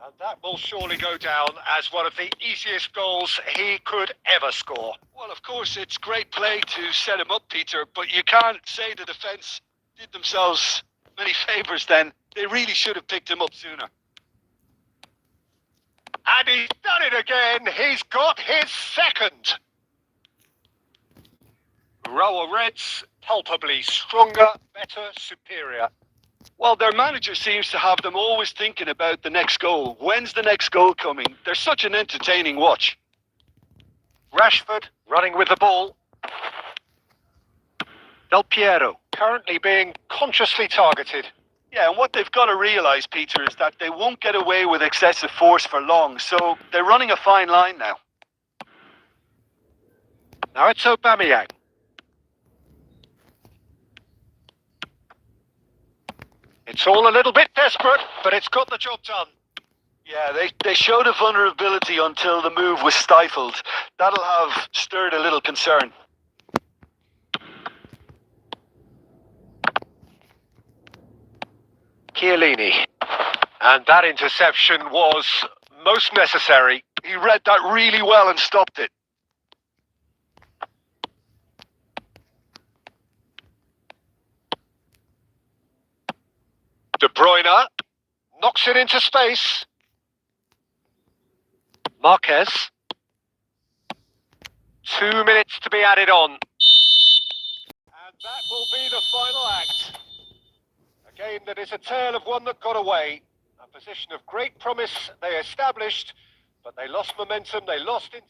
And that will surely go down as one of the easiest goals he could ever score. Well, of course, it's great play to set him up, Peter, but you can't say the defence did themselves many favours then. They really should have picked him up sooner. And he's done it again. He's got his second. Urawa Reds, palpably stronger, better, superior. Well, their manager seems to have them always thinking about the next goal. When's the next goal coming? They're such an entertaining watch. Rashford running with the ball. Del Piero currently being consciously targeted. Yeah, and what they've got to realise, Peter, is that they won't get away with excessive force for long, so they're running a fine line now. Now it's Aubameyang. It's all a little bit desperate, but it's got the job done. Yeah, they showed a vulnerability until the move was stifled. That'll have stirred a little concern. Chiellini. And that interception was most necessary. He read that really well and stopped it. De Bruyne. Knocks it into space. Marquez. 2 minutes to be added on. And that will be the final act. A game that is a tale of one that got away. A position of great promise they established, but they lost momentum, they lost it.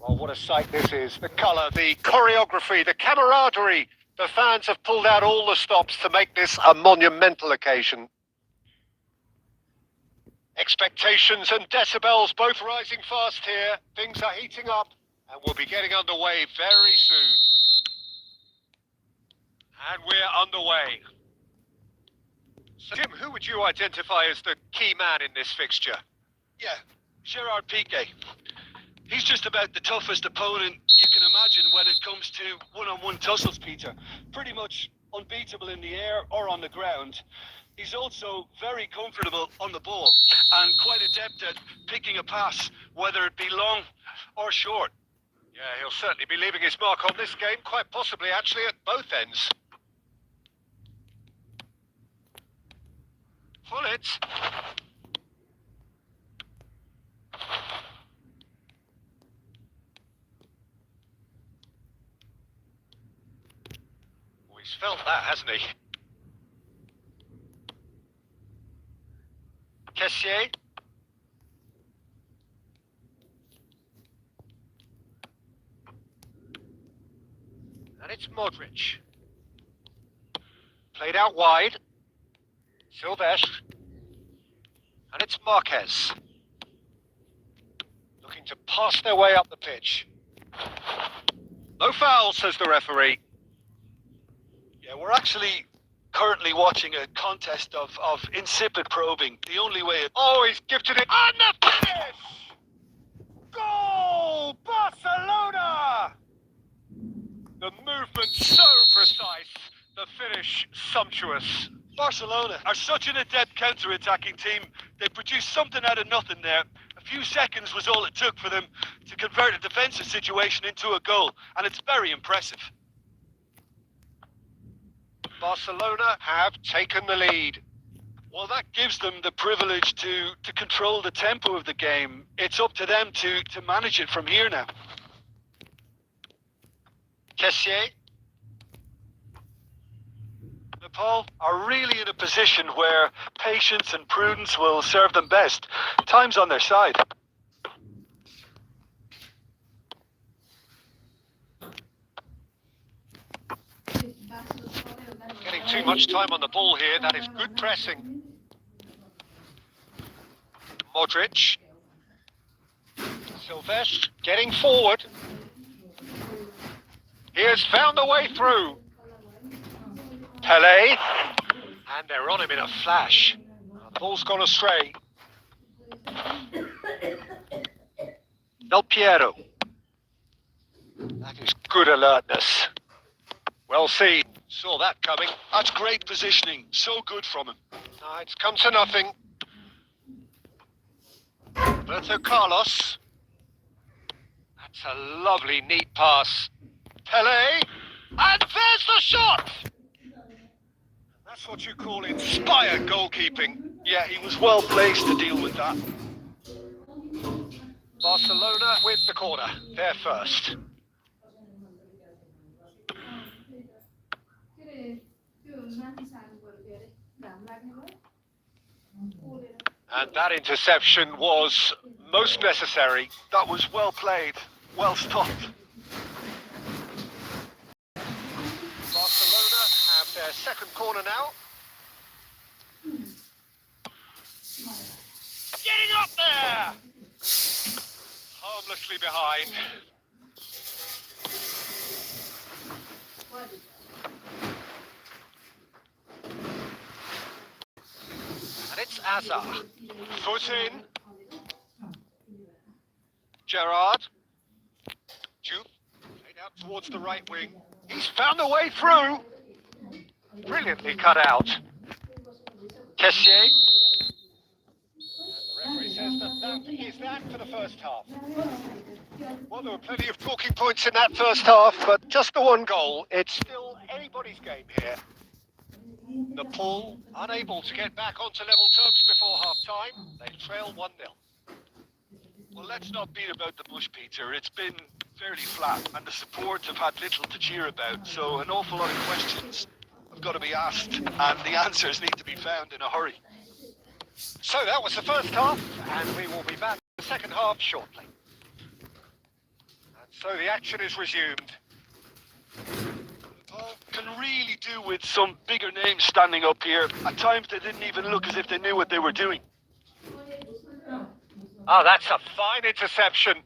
Oh, what a sight this is. The colour, the choreography, the camaraderie. The fans have pulled out all the stops to make this a monumental occasion. Expectations and decibels both rising fast here. Things are heating up and we'll be getting underway very soon. And we're underway. So, Jim, who would you identify as the key man in this fixture? Yeah, Gerard Piqué. He's just about the toughest opponent you can imagine when it comes to one-on-one tussles, Peter. Pretty much unbeatable in the air or on the ground. He's also very comfortable on the ball and quite adept at picking a pass, whether it be long or short. Yeah, he'll certainly be leaving his mark on this game, quite possibly actually at both ends. Full it. Oh, he's felt that, hasn't he? Kessier. And it's Modric. Played out wide. Silvestre. And it's Marquez. Looking to pass their way up the pitch. No foul, says the referee. Yeah, we're actually currently watching a contest of insipid probing. The only way it... Oh, he's gifted it. And the finish! Goal! Barcelona! The movement so precise. The finish sumptuous. Barcelona are such an adept counter-attacking team. They produced something out of nothing there. A few seconds was all it took for them to convert a defensive situation into a goal, and it's very impressive. Barcelona have taken the lead. Well, that gives them the privilege to control the tempo of the game. It's up to them to manage it from here now. Kessier. Nepal are really in a position where patience and prudence will serve them best. Time's on their side. Getting too much time on the ball here. That is good pressing. Modric. Silvestre getting forward. He has found a way through. Pelé. And they're on him in a flash. Ball's gone astray. Del Piero. That is good alertness. Well seen. Saw that coming. That's great positioning. So good from him. It's come to nothing. Roberto Carlos. That's a lovely, neat pass. Pele. And there's the shot! That's what you call inspired goalkeeping. Yeah, he was well placed to deal with that. Barcelona with the corner. They're first. And that interception was most necessary. That was well played. Well stopped. Barcelona have their second corner now. Getting up there! Harmlessly behind. And it's Azar. Foot in. Gerrard. Jupe. Played out towards the right wing. He's found a way through. Brilliantly cut out. Kessié. The referee says that is that for the first half. Well, there were plenty of talking points in that first half, but just the one goal. It's still anybody's game here. Nepal unable to get back onto level terms before half-time. They trail 1-0. Well, let's not beat about the bush, Peter. It's been fairly flat, and the supports have had little to cheer about, so an awful lot of questions have got to be asked, and the answers need to be found in a hurry. So that was the first half, and we will be back in the second half shortly. And so the action is resumed. Can really do with some bigger names standing up here. At times they didn't even look as if they knew what they were doing. Oh, that's a fine interception.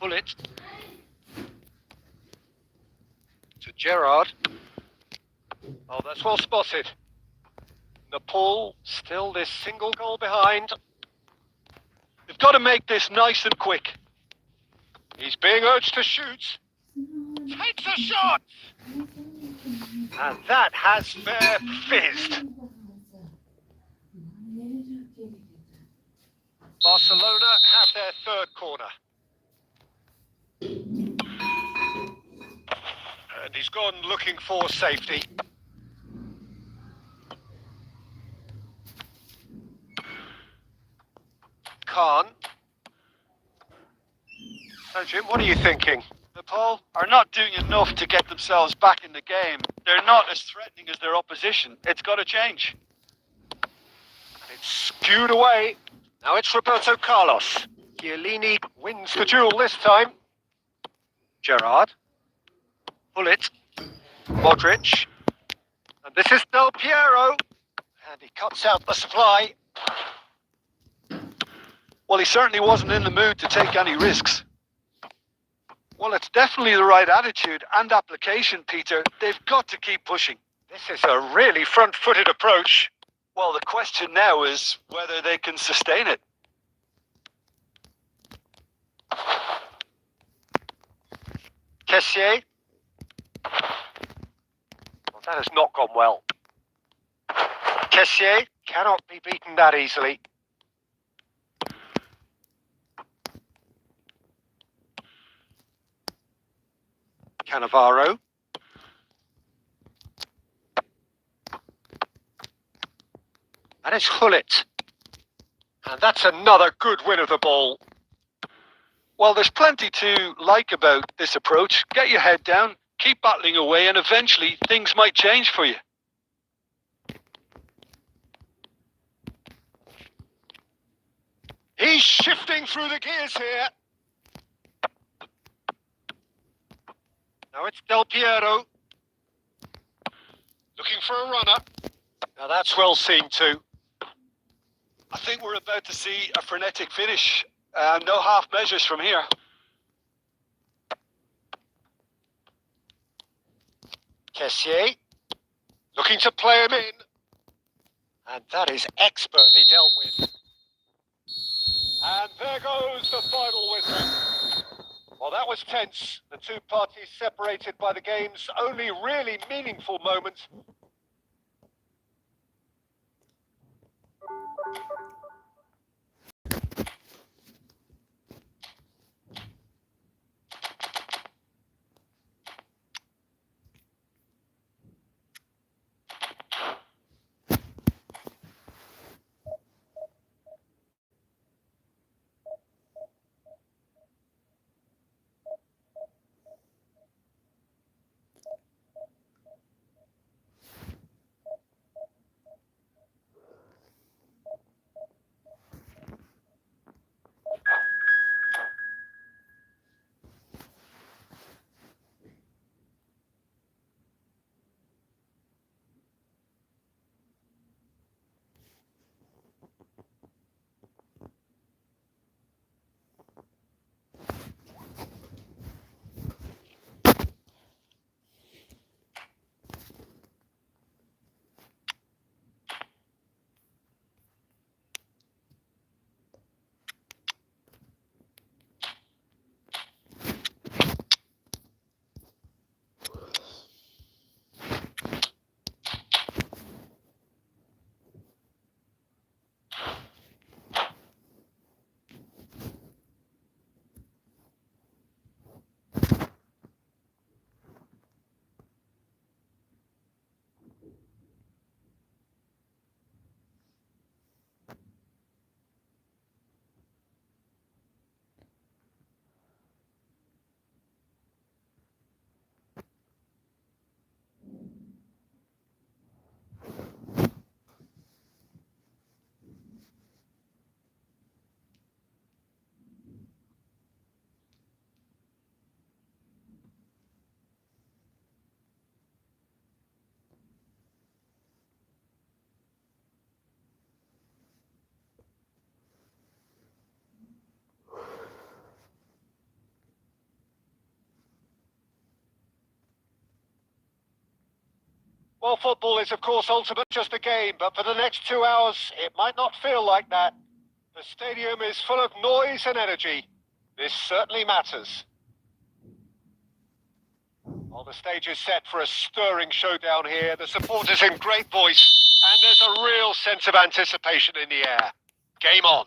Pull it. To Gerrard. Oh, that's well spotted. Nepal still this single goal behind. They've got to make this nice and quick. He's being urged to shoot. Takes a shot! And that has fair fizzed. Barcelona have their third corner. And he's gone looking for safety. Khan. So, Jim, what are you thinking? Nepal are not doing enough to get themselves back in the game. They're not as threatening as their opposition. It's got to change. And it's skewed away. Now it's Roberto Carlos. Chiellini wins the duel this time. Gerrard. Pull it. Modric. And this is Del Piero. And he cuts out the supply. Well, he certainly wasn't in the mood to take any risks. Well, it's definitely the right attitude and application, Peter. They've got to keep pushing. This is a really front-footed approach. Well, the question now is whether they can sustain it. Kessié. Well, that has not gone well. Kessié cannot be beaten that easily. Cannavaro. And it's Hullet. And that's another good win of the ball. Well, there's plenty to like about this approach. Get your head down, keep battling away, and eventually things might change for you. He's shifting through the gears here. Now it's Del Piero. Looking for a runner. Now that's well seen too. I think we're about to see a frenetic finish. No half measures from here. Kessié. Looking to play him in. And that is expertly dealt with. And there goes the final whistle. Well, that was tense. The two parties separated by the game's only really meaningful moment. Well, football is, of course, ultimate just a game, but for the next 2 hours, it might not feel like that. The stadium is full of noise and energy. This certainly matters. Well, the stage is set for a stirring showdown here. The supporters in great voice, and there's a real sense of anticipation in the air. Game on.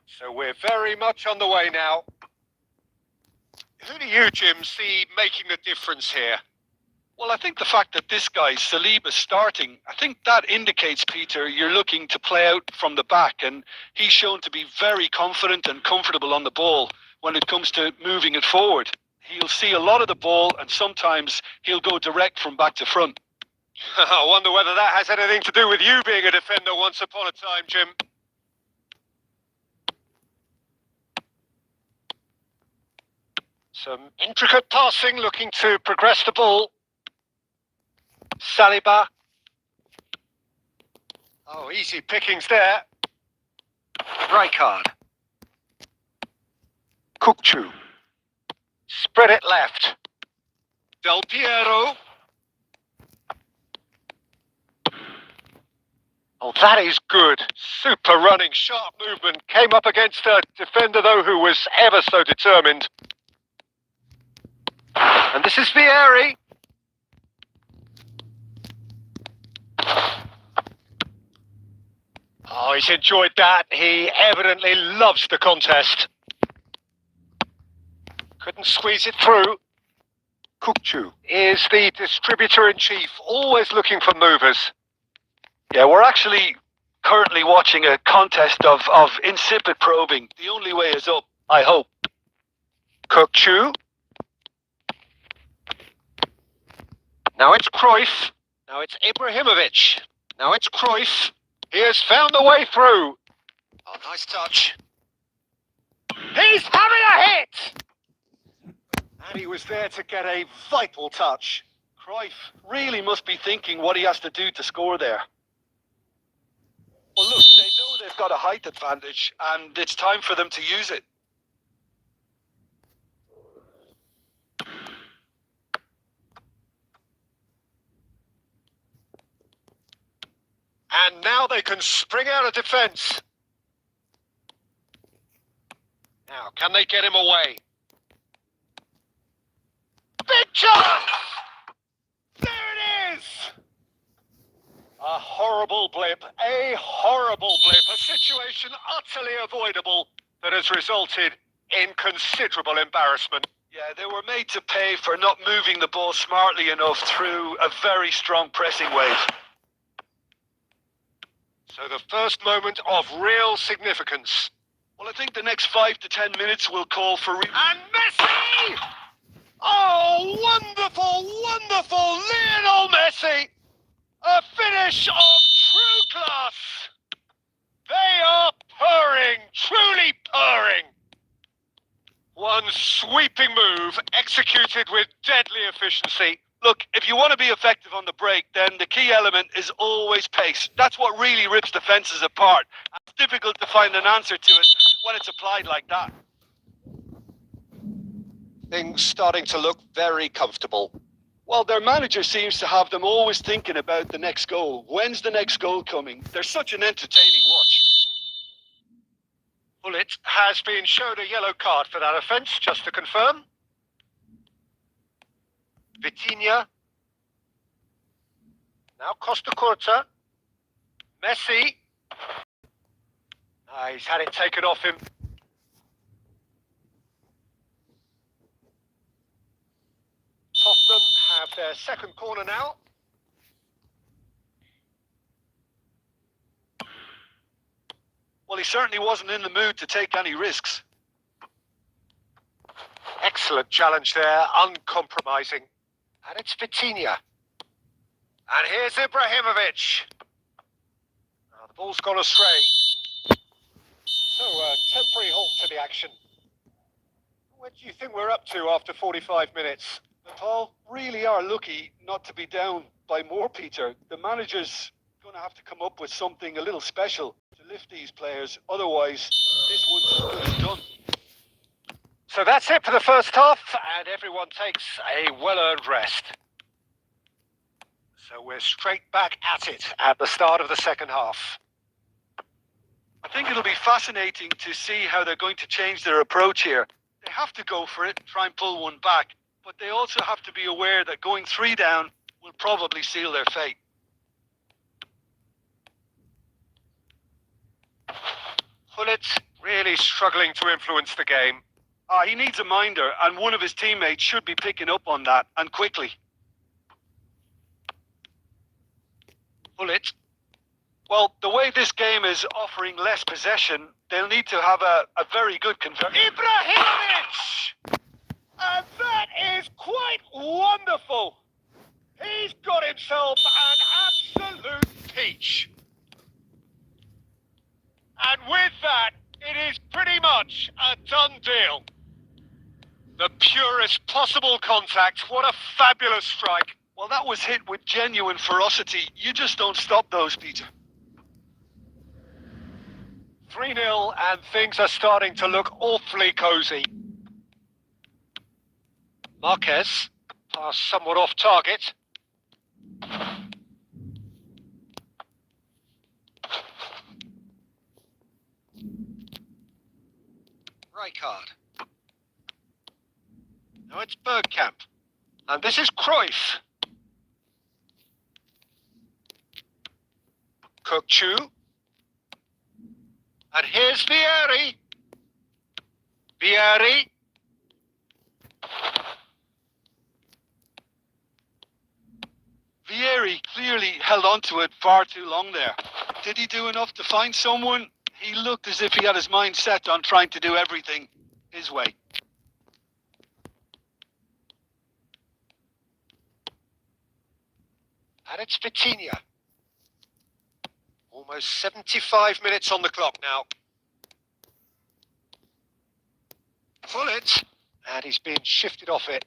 So we're very much on the way now. Who do you, Jim, see making the difference here? Well, I think the fact that this guy, Saliba's starting, I think that indicates, Peter, you're looking to play out from the back, and he's shown to be very confident and comfortable on the ball when it comes to moving it forward. He'll see a lot of the ball, and sometimes he'll go direct from back to front. I wonder whether that has anything to do with you being a defender once upon a time, Jim. Some intricate passing, looking to progress the ball. Saliba. Oh, easy pickings there. Rijkaard. Kukçu. Spread it left. Del Piero. Oh, that is good. Super running, sharp movement. Came up against a defender, though, who was ever so determined. And this is Vieri. Oh, he's enjoyed that. He evidently loves the contest. Couldn't squeeze it through. Kukçu is the distributor-in-chief, always looking for movers. Yeah, we're actually currently watching a contest of insipid probing. The only way is up, I hope. Kukçu. Now it's Cruyff. Now it's Ibrahimovic. Now it's Cruyff. He has found the way through. Oh, nice touch. He's having a hit! And he was there to get a vital touch. Cruyff really must be thinking what he has to do to score there. Well, look, they know they've got a height advantage, and it's time for them to use it. And now they can spring out of defence. Now, can they get him away? Big chance! There it is! A horrible blip, a situation utterly avoidable that has resulted in considerable embarrassment. Yeah, they were made to pay for not moving the ball smartly enough through a very strong pressing wave. So the first moment of real significance. Well, I think the next 5 to 10 minutes will call for... And Messi! Oh, wonderful, wonderful Lionel Messi! A finish of true class! They are purring, truly purring! One sweeping move executed with deadly efficiency. Look, if you want to be effective on the break, then the key element is always pace. That's what really rips defenses apart. It's difficult to find an answer to it when it's applied like that. Things starting to look very comfortable. Well, their manager seems to have them always thinking about the next goal. When's the next goal coming? They're such an entertaining watch. Bullet has been shown a yellow card for that offence, just to confirm. Vitinha. Now Costa Curta. Messi. He's had it taken off him. Tottenham have their second corner now. Well, he certainly wasn't in the mood to take any risks. Excellent challenge there, uncompromising. And it's Vitinha. And here's Ibrahimovic. Now the ball's gone astray. So, temporary halt to the action. What do you think we're up to after 45 minutes? Paul, really are lucky not to be down by more, Peter. The manager's going to have to come up with something a little special to lift these players. Otherwise, this one's as good as done. So that's it for the first half, and everyone takes a well-earned rest. So we're straight back at it at the start of the second half. I think it'll be fascinating to see how they're going to change their approach here. They have to go for it, try and pull one back, but they also have to be aware that going 3 down will probably seal their fate. Hullet really struggling to influence the game. He needs a minder, and one of his teammates should be picking up on that, and quickly. Hullet. Well, the way this game is offering less possession, they'll need to have a very good conversion. Ibrahimovic! And that is quite wonderful. He's got himself an absolute peach. And with that, it is pretty much a done deal. The purest possible contact. What a fabulous strike. Well, that was hit with genuine ferocity. You just don't stop those, Peter. 3-0, and things are starting to look awfully cosy. Marquez, pass somewhat off target. Rijkaard. Now it's Bergkamp. And this is Cruyff. Kokchu. And here's Vieri. Vieri. Vieri clearly held on to it far too long there. Did he do enough to find someone? He looked as if he had his mind set on trying to do everything his way. And it's Vitinha. Almost 75 minutes on the clock now. Bullet. And he's being shifted off it.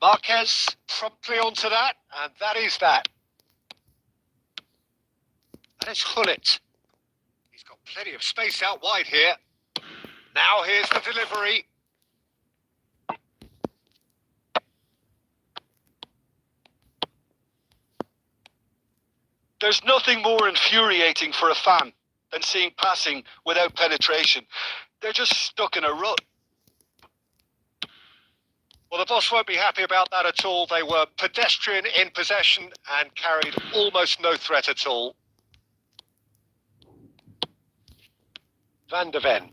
Marquez promptly onto that, and that is that. And it's Hullet. He's got plenty of space out wide here. Now here's the delivery. There's nothing more infuriating for a fan than seeing passing without penetration. They're just stuck in a rut. Well, the boss won't be happy about that at all. They were pedestrian in possession and carried almost no threat at all. Van der Ven.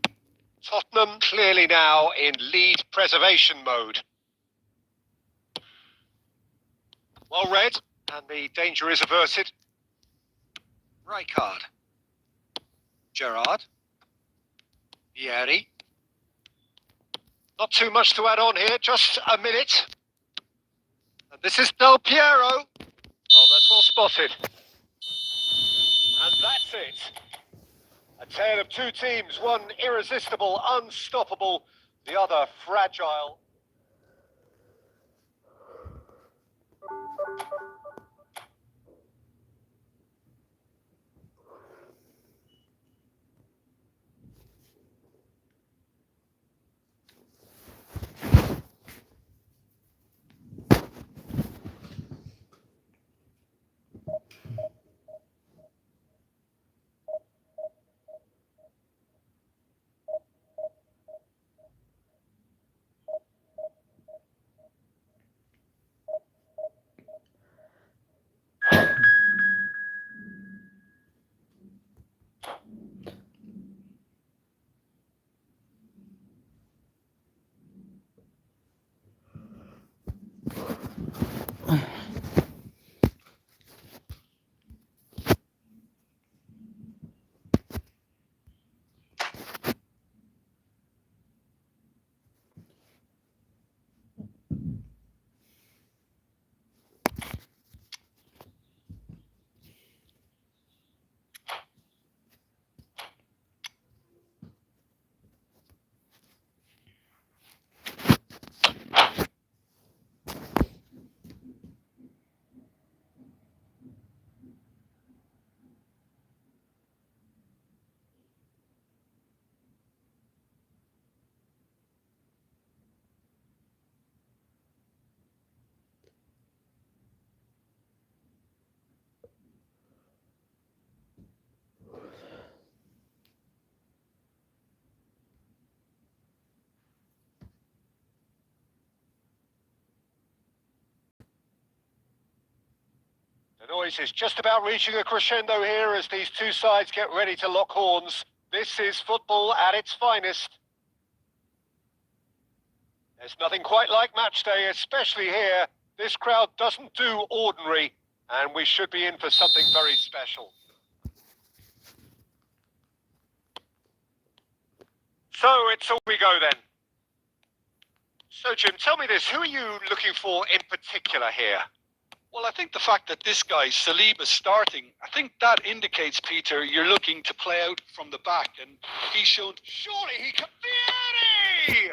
Tottenham clearly now in lead preservation mode. Well read, and the danger is averted. Rijkaard. Gerrard. Vieri. Not too much to add on here, just a minute. And this is Del Piero. Oh, that's well spotted. And that's it. A tale of two teams, one irresistible, unstoppable, the other fragile. The noise is just about reaching a crescendo here as these two sides get ready to lock horns. This is football at its finest. There's nothing quite like match day, especially here. This crowd doesn't do ordinary, and we should be in for something very special. So it's all we go then. So Jim, tell me this, who are you looking for in particular here? Well, I think the fact that this guy, Saliba's starting, I think that indicates, Peter, you're looking to play out from the back, and he's shown... Surely he can... Vieri!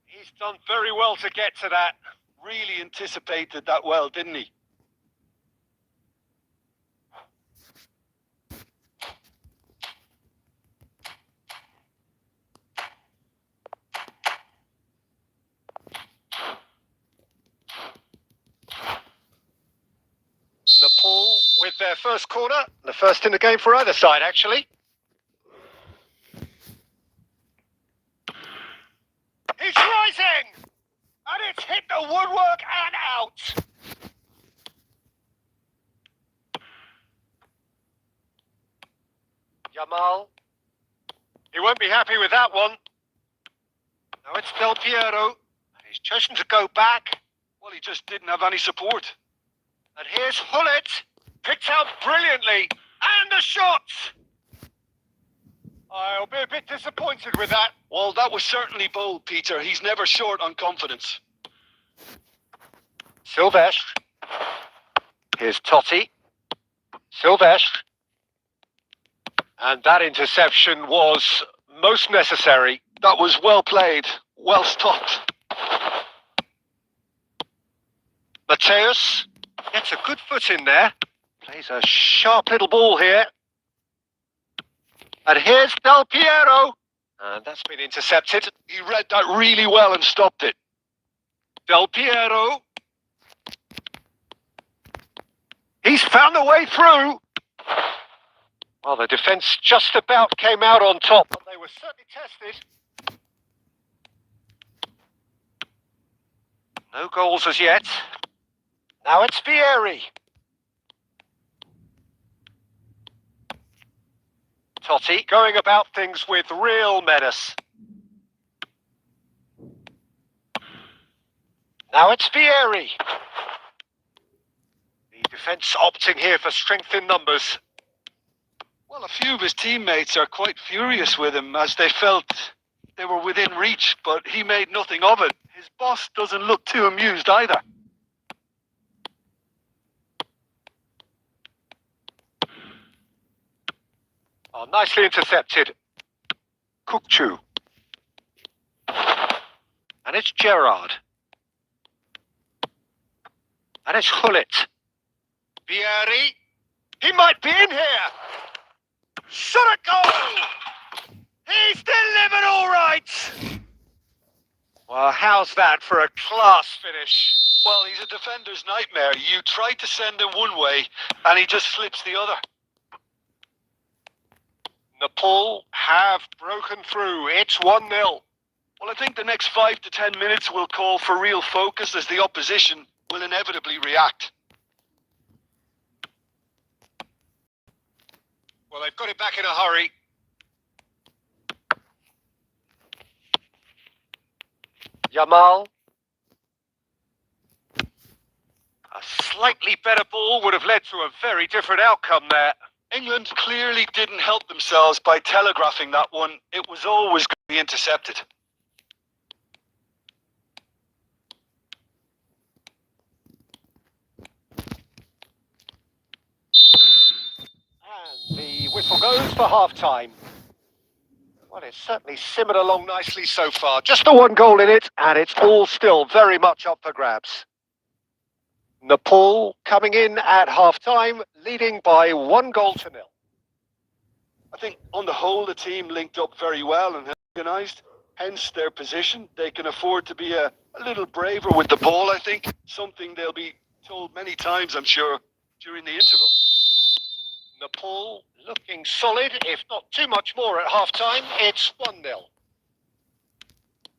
He's done very well to get to that. Really anticipated that well, didn't he? Nepal with their first corner. The first in the game for either side, actually. He's rising! And it's hit the woodwork and out! Yamal. He won't be happy with that one. Now it's Del Piero. He's chosen to go back. Well, he just didn't have any support. And here's Hullet, picked out brilliantly, and the shot! I'll be a bit disappointed with that. Well, that was certainly bold, Peter. He's never short on confidence. Silvestre. Here's Totti. Silvestre. And that interception was most necessary. That was well played, well stopped. Mateus gets a good foot in there. Plays a sharp little ball here. And here's Del Piero. And that's been intercepted. He read that really well and stopped it. Del Piero. He's found the way through. Well, the defence just about came out on top, but they were certainly tested. No goals as yet. Now it's Vieri. Totti going about things with real menace. Now it's Vieri. The defence opting here for strength in numbers. Well, a few of his teammates are quite furious with him as they felt they were within reach, but he made nothing of it. His boss doesn't look too amused either. Oh, nicely intercepted. Kukcu. And it's Gerrard. And it's Hullet. Vieri. He might be in here. Shot a goal! He's delivered all right! Well, how's that for a class finish? Well, he's a defender's nightmare. You try to send him one way, and he just slips the other. Nepal have broken through. It's 1-0. Well, I think the next 5 to 10 minutes will call for real focus as the opposition will inevitably react. Well, they've got it back in a hurry. Yamal. A slightly better ball would have led to a very different outcome there. England clearly didn't help themselves by telegraphing that one. It was always going to be intercepted. And the whistle goes for half-time. Well, it's certainly simmered along nicely so far. Just the one goal in it, and it's all still very much up for grabs. Nepal coming in at half-time, leading by 1-0. I think on the whole, the team linked up very well and organised. Hence their position. They can afford to be a little braver with the ball, I think. Something they'll be told many times, I'm sure, during the interval. Nepal looking solid, if not too much more at half-time. It's 1-0.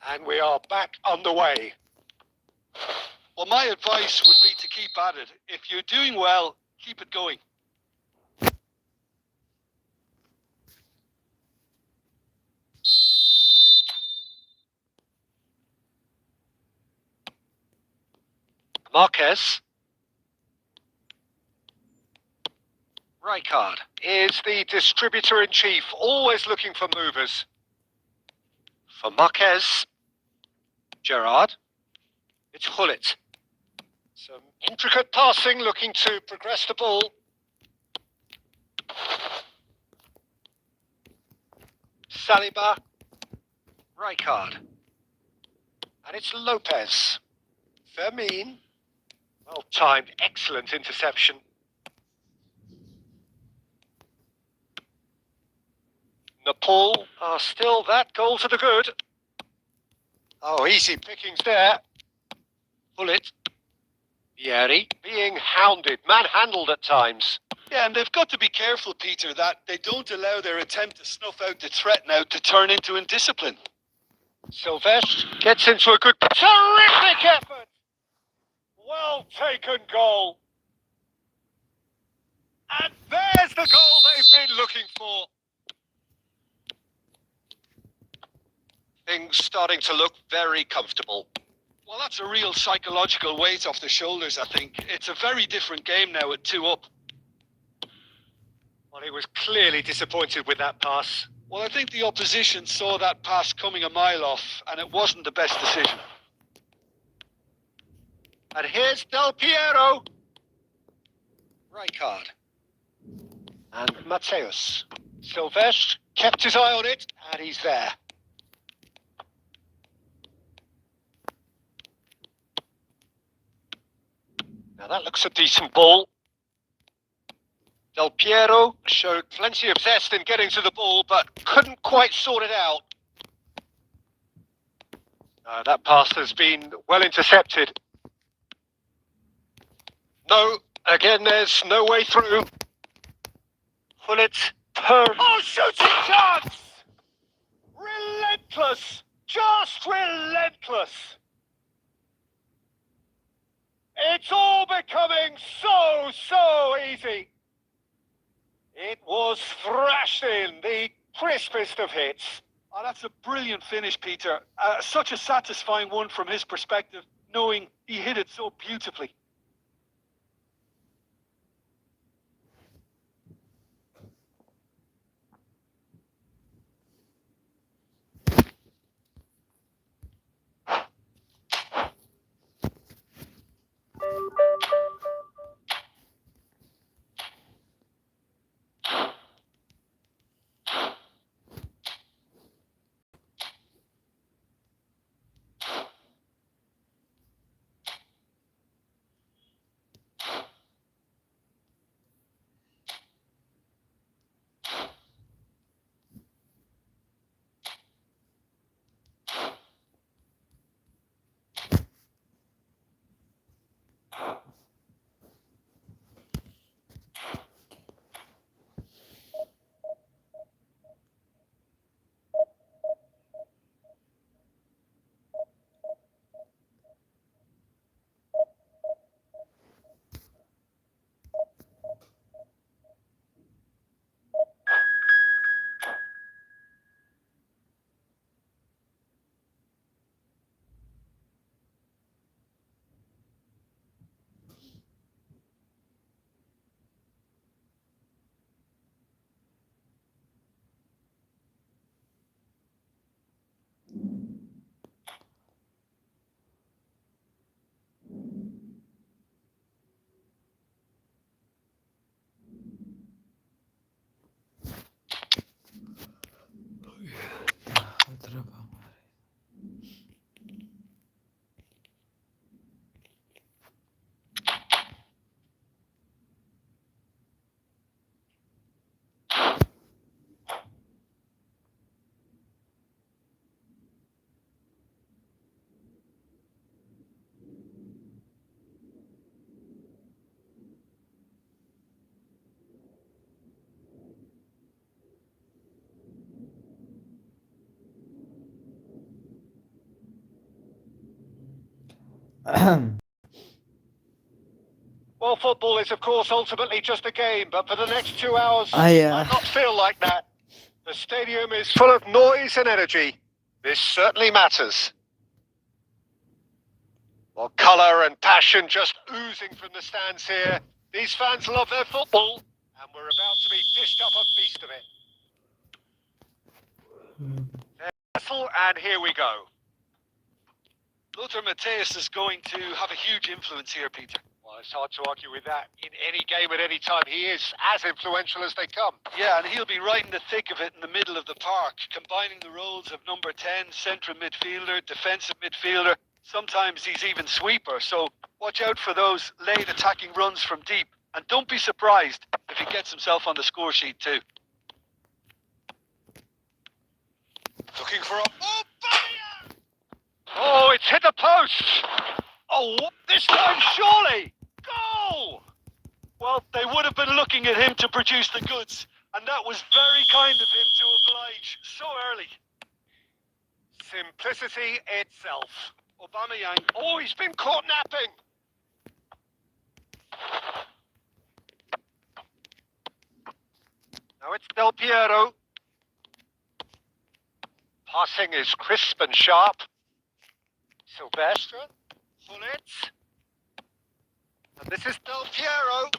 And we are back underway. Well, my advice would be to keep at it. If you're doing well, keep it going. Marquez. Rijkaard is the distributor-in-chief, always looking for movers. For Marquez. Gerrard. It's Hullet. Some intricate passing, looking to progress the ball. Saliba. Rijkaard. And it's Lopez. Fermin. Well timed, excellent interception. Nepal are still that goal to the good. Oh, easy pickings there. Hullet. Vieri being hounded, manhandled at times. Yeah, and they've got to be careful, Peter, that they don't allow their attempt to snuff out the threat now to turn into indiscipline. Sylvestre gets into a good... Terrific effort! Well taken goal. And there's the goal they've been looking for. Things starting to look very comfortable. Well, that's a real psychological weight off the shoulders, I think. It's a very different game now at 2 up. Well, he was clearly disappointed with that pass. Well, I think the opposition saw that pass coming a mile off, and it wasn't the best decision. And here's Del Piero. Rijkaard. And Mateus. Sylvestre kept his eye on it, and he's there. Now that looks a decent ball. Del Piero showed plenty of zest in getting to the ball, but couldn't quite sort it out. That pass has been well intercepted. No, Again, there's no way through. Bullet per... Oh, shooting chance! Relentless! Just relentless! It's all becoming so easy. It was thrashed in, the crispest of hits. Oh, that's a brilliant finish, Peter. Such a satisfying one from his perspective, knowing he hit it so beautifully. Well, football is, of course, ultimately just a game, but for the next 2 hours, I might not feel like that. The stadium is full of noise and energy. This certainly matters. Well, colour and passion just oozing from the stands here. These fans love their football, and we're about to be dished up a feast of it. And here we go. Lothar Matthäus is going to have a huge influence here, Peter. Well, it's hard to argue with that. In any game at any time, he is as influential as they come. Yeah, and he'll be right in the thick of it in the middle of the park, combining the roles of number 10, central midfielder, defensive midfielder. Sometimes he's even sweeper, so watch out for those late attacking runs from deep. And don't be surprised if he gets himself on the score sheet too. Looking for a... Oh, fire! Oh, it's hit the post! Oh, this time surely! Goal! Well, they would have been looking at him to produce the goods, and that was very kind of him to oblige so early. Simplicity itself. Aubameyang. Oh, he's been caught napping! Now it's Del Piero. Passing is crisp and sharp. Silvestre. Bullet. And this is Del Piero.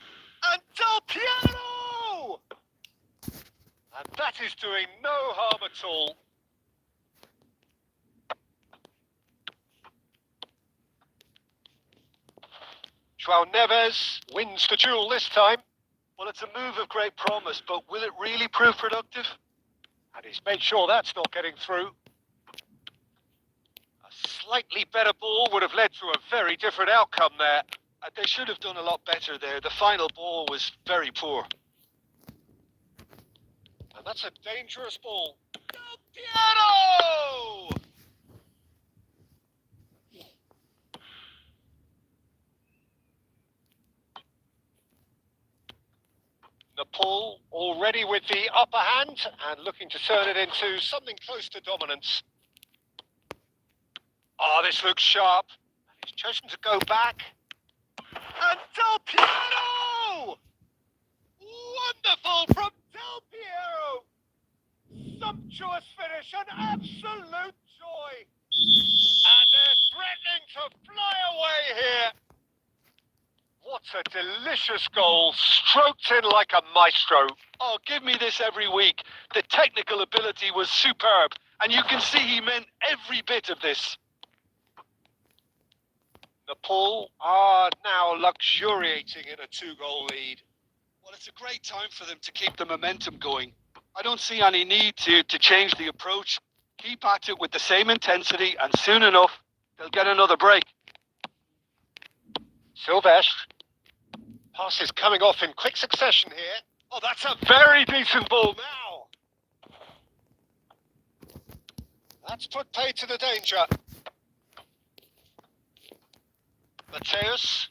And Del Piero! And that is doing no harm at all. João Neves wins the duel this time. Well, it's a move of great promise, but will it really prove productive? And he's made sure that's not getting through. A slightly better ball would have led to a very different outcome there. They should have done a lot better there. The final ball was very poor. And that's a dangerous ball. Del Piero! already with the upper hand and looking to turn it into something close to dominance. Oh, this looks sharp. He's chosen to go back. And Del Piero! Wonderful from Del Piero! Sumptuous finish, an absolute joy. And they're threatening to fly away here. What a delicious goal, stroked in like a maestro. Oh, give me this every week. The technical ability was superb, and you can see he meant every bit of this. Nepal are now luxuriating in a 2-goal lead. Well, it's a great time for them to keep the momentum going. I don't see any need to change the approach. Keep at it with the same intensity, and soon enough, they'll get another break. Silvestre. Passes coming off in quick succession here. Oh, that's a very decent ball now. That's put pay to the danger. Mateus.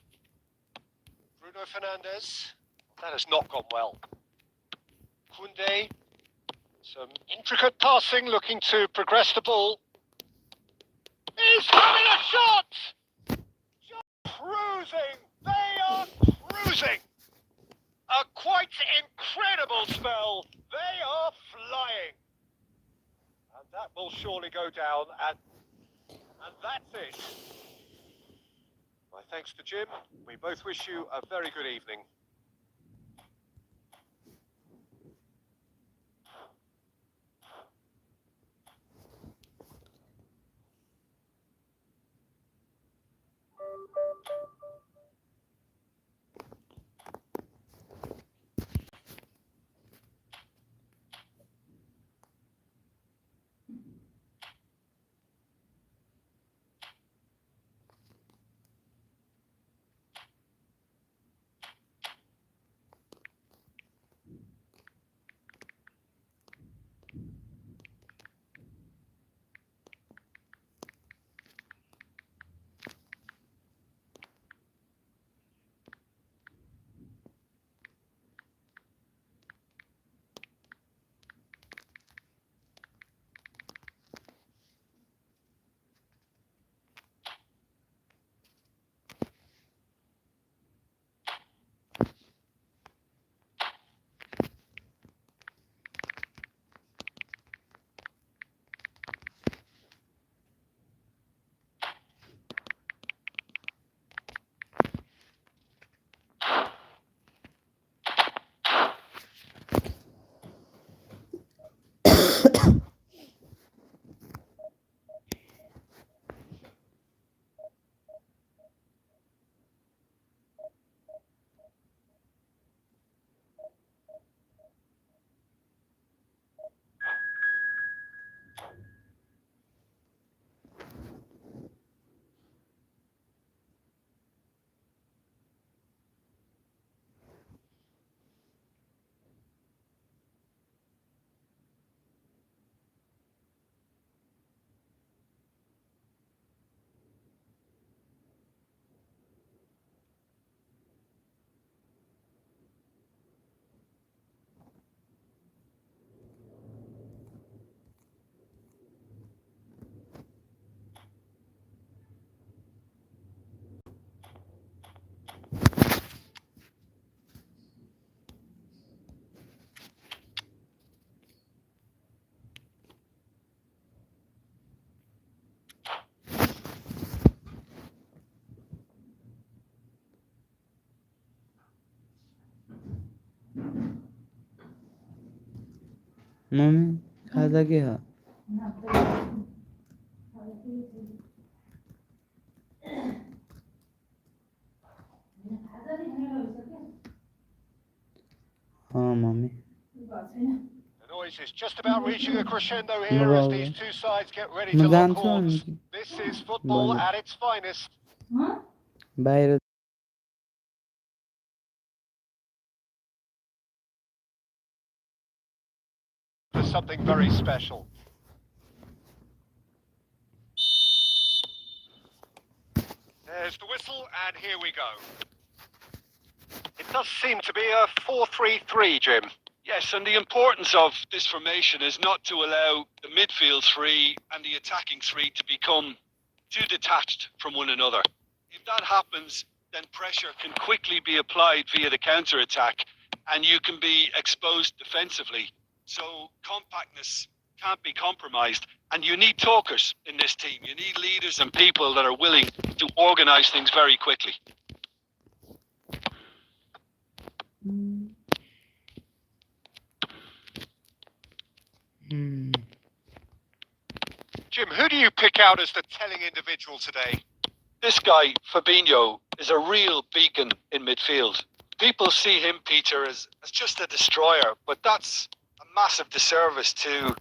Bruno Fernandes. That has not gone well. Koundé. Some intricate passing, looking to progress the ball. He's having a shot! Just cruising. They are cruising. A quite incredible spell. They are flying. And that will surely go down. And that's it. My thanks to Jim. We both wish you a very good evening. Mummy खाजा क्या हाँ mummy The noise is just about reaching a crescendo here as these two sides get ready to मैं lock जान्छु horns. अनि This is football at its finest. बाहिर For something very special. There's the whistle, and here we go. It does seem to be a 4-3-3, Jim. Yes, and the importance of this formation is not to allow the midfield three and the attacking three to become too detached from one another. If that happens, then pressure can quickly be applied via the counter-attack, and you can be exposed defensively. So compactness can't be compromised, and you need talkers in this team. You need leaders and people that are willing to organise things very quickly. Jim, who do you pick out as the telling individual today? This guy, Fabinho, is a real beacon in midfield. People see him, Peter, as just a destroyer, but that's a massive disservice to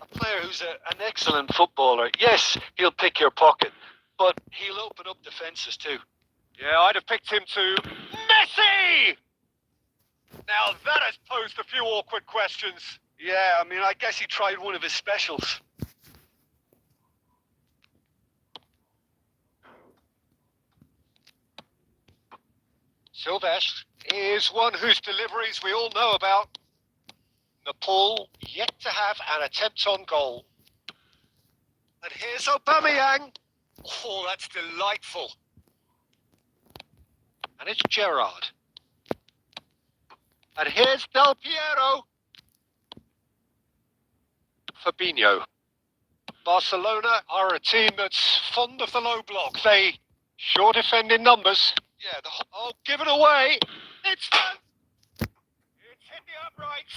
a player who's an excellent footballer. Yes, he'll pick your pocket, but he'll open up defences too. Yeah, I'd have picked him too. Messi! Now that has posed a few awkward questions. Yeah, I mean, I guess he tried one of his specials. Sylvestre is one whose deliveries we all know about. Nepal yet to have an attempt on goal. And here's Aubameyang. Oh, that's delightful. And it's Gerrard. And here's Del Piero. Fabinho. Barcelona are a team that's fond of the low block. They sure defend in numbers. Yeah, Oh, give it away. It's done. It's hit the uprights.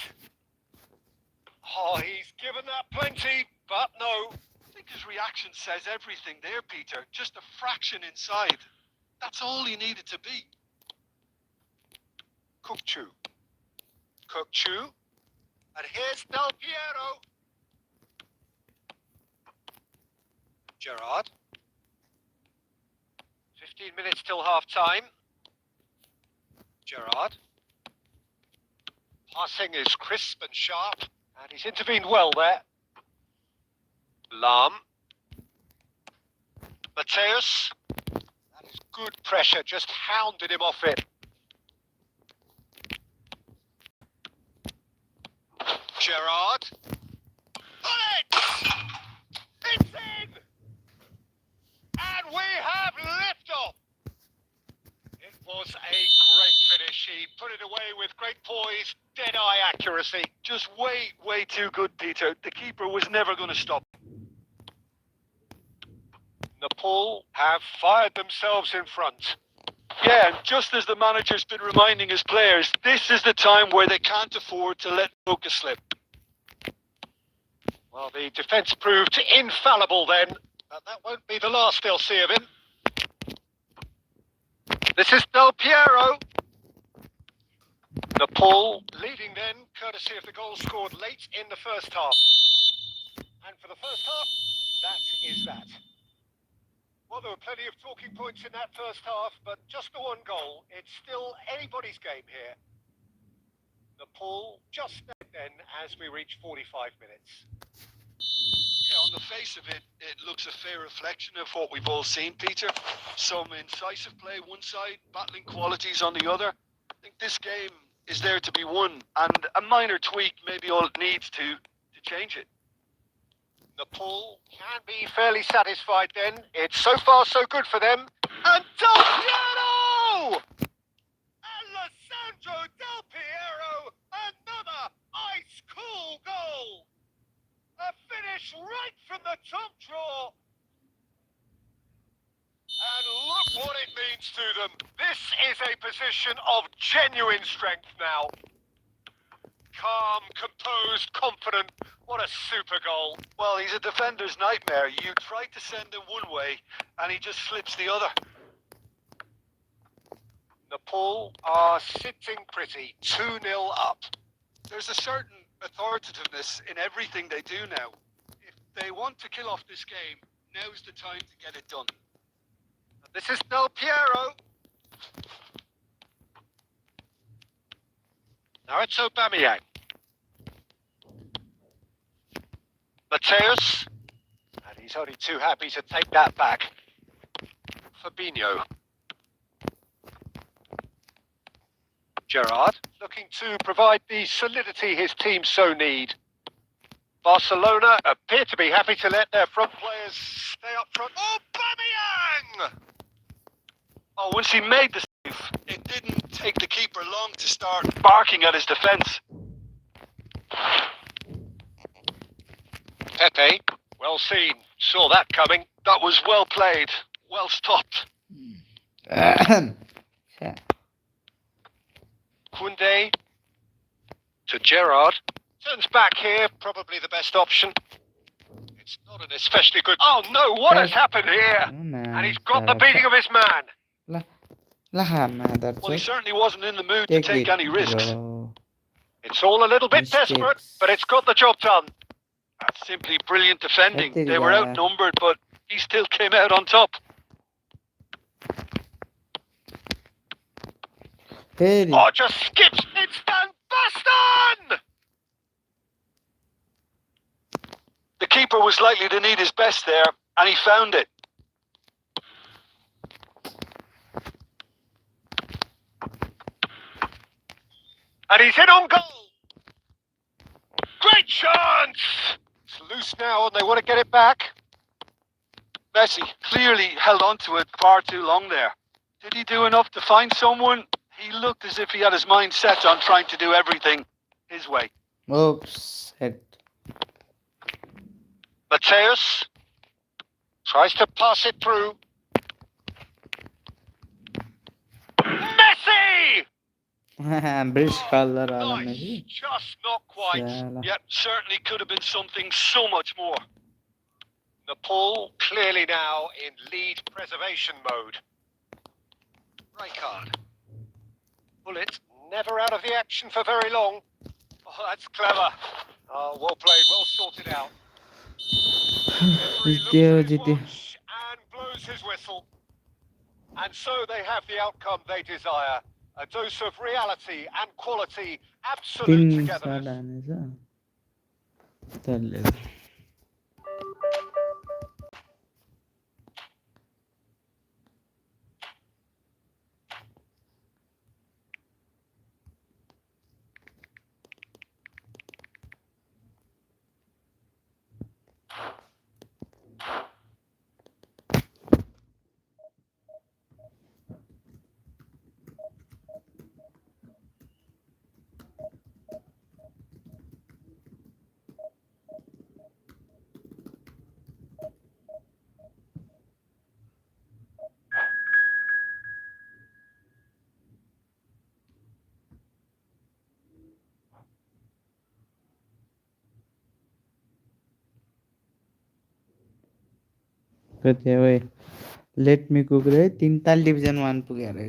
Oh, he's given that plenty, but no. I think his reaction says everything there, Peter. Just a fraction inside. That's all he needed to be. Kukçu. And here's Del Piero. Gerrard. 15 minutes till half-time. Gerrard. Passing is crisp and sharp, and he's intervened well there. Lahm. Mateus. That is good pressure, just hounded him off it. Gerrard. Put it! It's in! And we have liftoff! It was a great finish. He put it away with great poise, dead-eye accuracy. Just way too good, Peter. The keeper was never going to stop. Nepal have fired themselves in front. Yeah, and just as the manager's been reminding his players, this is the time where they can't afford to let focus slip. Well, the defence proved infallible then, but that won't be the last they'll see of him. This is Del Piero. Nepal leading then, courtesy of the goal scored late in the first half. And for the first half, that is that. Well, there were plenty of talking points in that first half, but just the one goal. It's still anybody's game here. Nepal just then as we reach 45 minutes. Yeah, on the face of it, it looks a fair reflection of what we've all seen, Peter. Some incisive play one side, battling qualities on the other. I think this game is there to be won, and a minor tweak may be all it needs to change it. Nepal can be fairly satisfied then. It's so far so good for them. And Del Piero! Alessandro Del Piero, another ice-cool goal! A finish right from the top drawer. And look what it means to them. This is a position of genuine strength now. Calm, composed, confident. What a super goal. Well, he's a defender's nightmare. You try to send him one way, and he just slips the other. Nepal are sitting pretty, 2-0 up. There's a certain authoritativeness in everything they do now. If they want to kill off this game, now's the time to get it done. And this is Del Piero. Now it's Aubameyang. Mateus. And he's only too happy to take that back. Fabinho. Gerrard, looking to provide the solidity his team so need. Barcelona appear to be happy to let their front players stay up front. Oh, Aubameyang! Oh, once he made the save, it didn't take the keeper long to start barking at his defence. Pepe, well seen. Saw that coming. That was well played, well stopped. Koundé to Gerrard. Turns back here, probably the best option. It's not an especially good... Oh no, what has happened here? And he's got the beating of his man. Well, he certainly wasn't in the mood to take any risks. It's all a little bit desperate, but it's got the job done. That's simply brilliant defending. They were outnumbered, but he still came out on top. Oh, just skips. It's done. Boston! The keeper was likely to need his best there, and he found it. And he's in on goal. Great chance! It's loose now, and they want to get it back. Messi clearly held on to it far too long there. Did he do enough to find someone? He looked as if he had his mind set on trying to do everything his way. Oops. Mateus tries to pass it through. Messi! British color Nice. Just not quite. Yet certainly could have been something so much more. Nepal clearly now in lead preservation mode. Rijkaard. Bullet never out of the action for very long. Oh, that's clever. Oh, well played, well sorted out. Referee looks at his watch and blows his whistle. And so they have the outcome they desire. A dose of reality and quality, absolute togetherness. Let me cook रे 3 ताल division 1 पुग्यो रे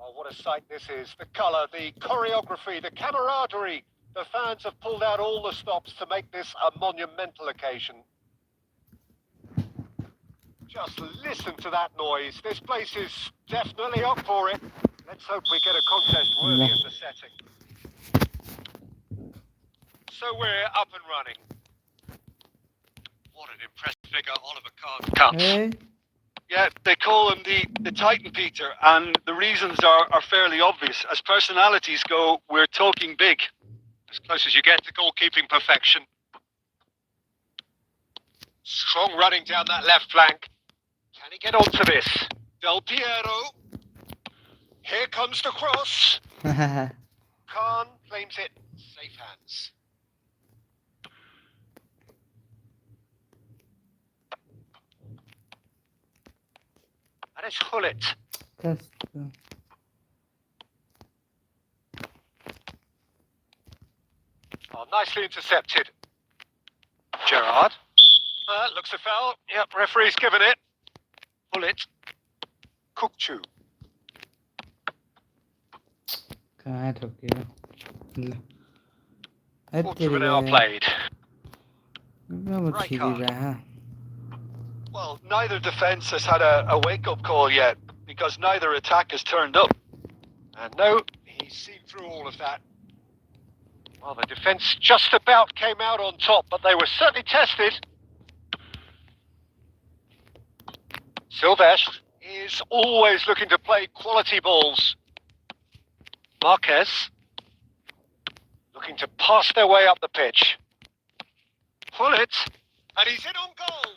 Oh, what a sight this is. The colour, the choreography, the camaraderie. The fans have pulled out all the stops to make this a monumental occasion. Just listen to that noise. This place is definitely up for it. Let's hope we get a contest worthy of the setting. So we're up and running. What an impressive figure Oliver Kahn. Hey. Yeah, they call him the Titan, Peter, and the reasons are fairly obvious. As personalities go, we're talking big. As close as you get to goalkeeping perfection. Strong running down that left flank. Can he get onto this? Del Piero. Here comes the cross. Khan claims it. Safe hands. And it's Hullet. That's Oh, nicely intercepted. Gerrard. Looks a foul. Yep, referee's given it. Hullet. Kukçu. कहाँ ठोकेगा ल Quarter of an hour played. Right card. Well, neither defence has had a wake-up call yet, because neither attack has turned up. And no, he's seen through all of that. Well, the defence just about came out on top, but they were certainly tested. Silvestre is always looking to play quality balls. Marquez looking to pass their way up the pitch. Hullet, and he's in on goal.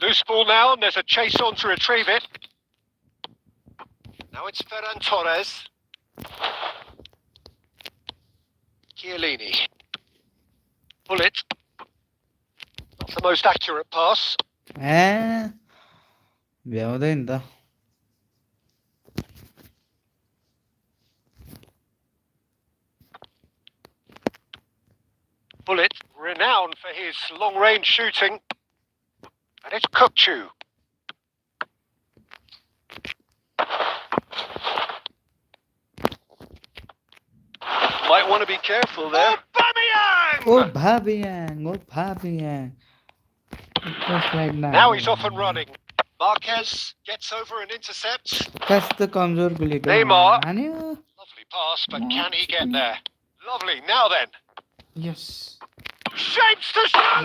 Loose ball now, and there's a chase on to retrieve it. Now it's Ferran Torres. Chiellini. Hullet. Not the most accurate pass. Vyaudin da. Hullet, renowned for his long-range shooting. And it's Kukçu. Might want to be careful there. Bhabiyang. Just like that. Now he's off and running. Marquez gets over and intercepts. That's the kamzor guli. Neymar. Lovely pass, but can he get there? Lovely. Now then. Yes. Shapes the shot.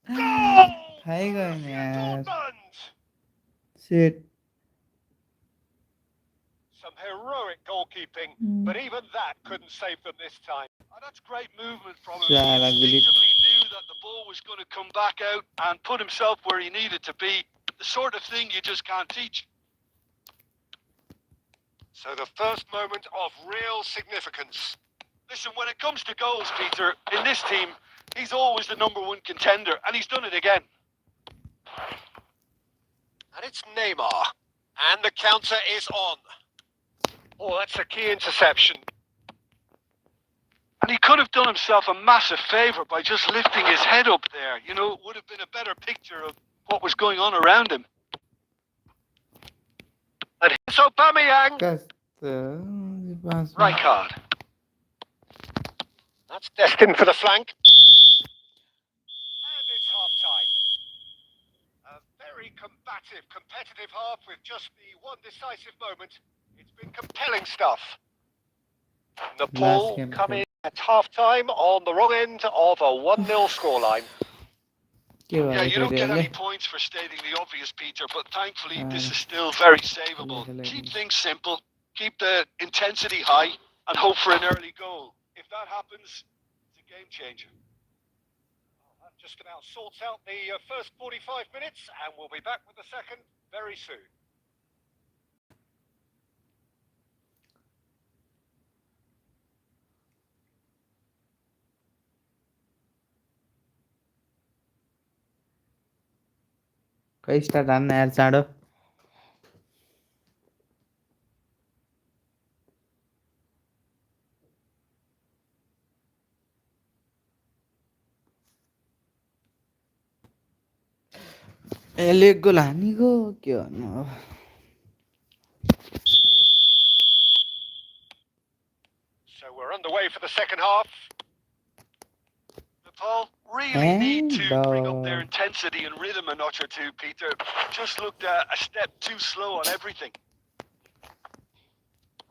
Goal! Hi guys. Sit. Some heroic goalkeeping, but even that couldn't save them this time. Oh, that's great movement from him. Yeah, He instinctively knew that the ball was going to come back out and put himself where he needed to be. The sort of thing you just can't teach. So the first moment of real significance. Listen, when it comes to goals, Peter, in this team, he's always the #1 contender, and he's done it again. And it's Neymar. And the counter is on. Oh, that's a key interception. And he could have done himself a massive favour by just lifting his head up there. You know, it would have been a better picture of what was going on around him. And it's Aubameyang. Right card. That's destined for the flank. And it's half-time. A very combative, competitive half with just the one decisive moment. It's been compelling stuff. Nepal coming at half-time on the wrong end of a 1-0 scoreline. Yeah, you don't get any points for stating the obvious, Peter, but thankfully this is still very savable. Keep things simple, keep the intensity high, and hope for an early goal. If that happens, it's a game changer. Well, that just about sorts out the first 45 minutes, and we'll be back with the second very soon. कहीं start आना यार चाड़ो एलेको लानीको के भन्नु अब So we're underway for the second half. Nepal really need to bring up their intensity and rhythm a notch or two, Peter. Just looked a step too slow on everything.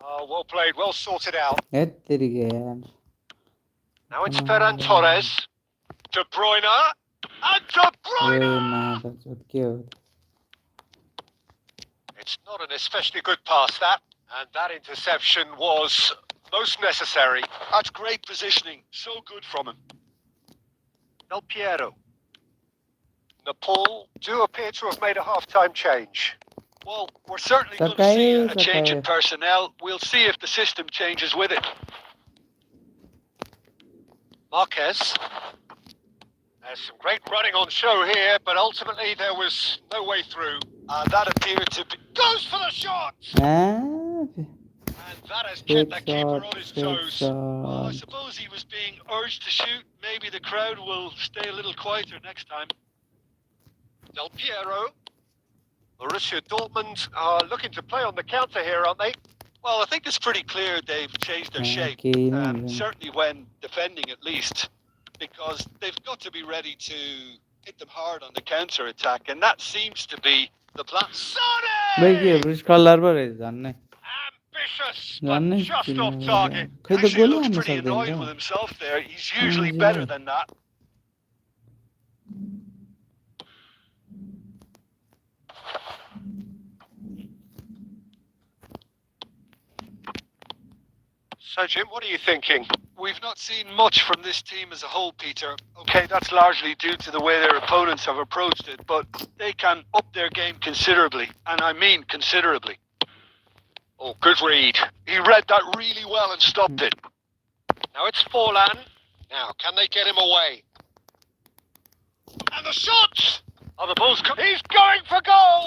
Oh, well played, well sorted out. यार Now it's Ferran Torres. De Bruyne. And De Bruyne! It's not an especially good pass, that. And that interception was most necessary. That's great positioning. So good from him. Del Piero. Nepal do appear to have made a half-time change. Well, we're certainly going to see a change in personnel. We'll see if the system changes with it. Marquez. There's some great running on show here, but ultimately there was no way through. That appeared to be... Goes for the shot! Ah, And that has good kept the keeper shot, on his good toes. Well, I shot. suppose he was being urged to shoot. Maybe the crowd will stay a little quieter next time. Del Piero. Borussia Dortmund are looking to play on the counter here, aren't they? Well, I think it's pretty clear they've changed their shape. Okay, Certainly when defending, at least. Because they've got to be ready to hit them hard on the counter-attack. And that seems to be the plan. Belki British collar var ya zanne. Ambitious, Zanne but just chilne off target. Kay to Actually gol looks haarna pretty annoyed with सक्दैन himself there. He's usually yeah. better than that. So, Jim, what are you thinking? We've not seen much from this team as a whole, Peter. Okay, that's largely due to the way their opponents have approached it, but they can up their game considerably, and I mean considerably. Oh, good read. He read that really well and stopped it. Now it's Forlan. Now, can they get him away? And the shots! Oh, the ball's he's going for goal!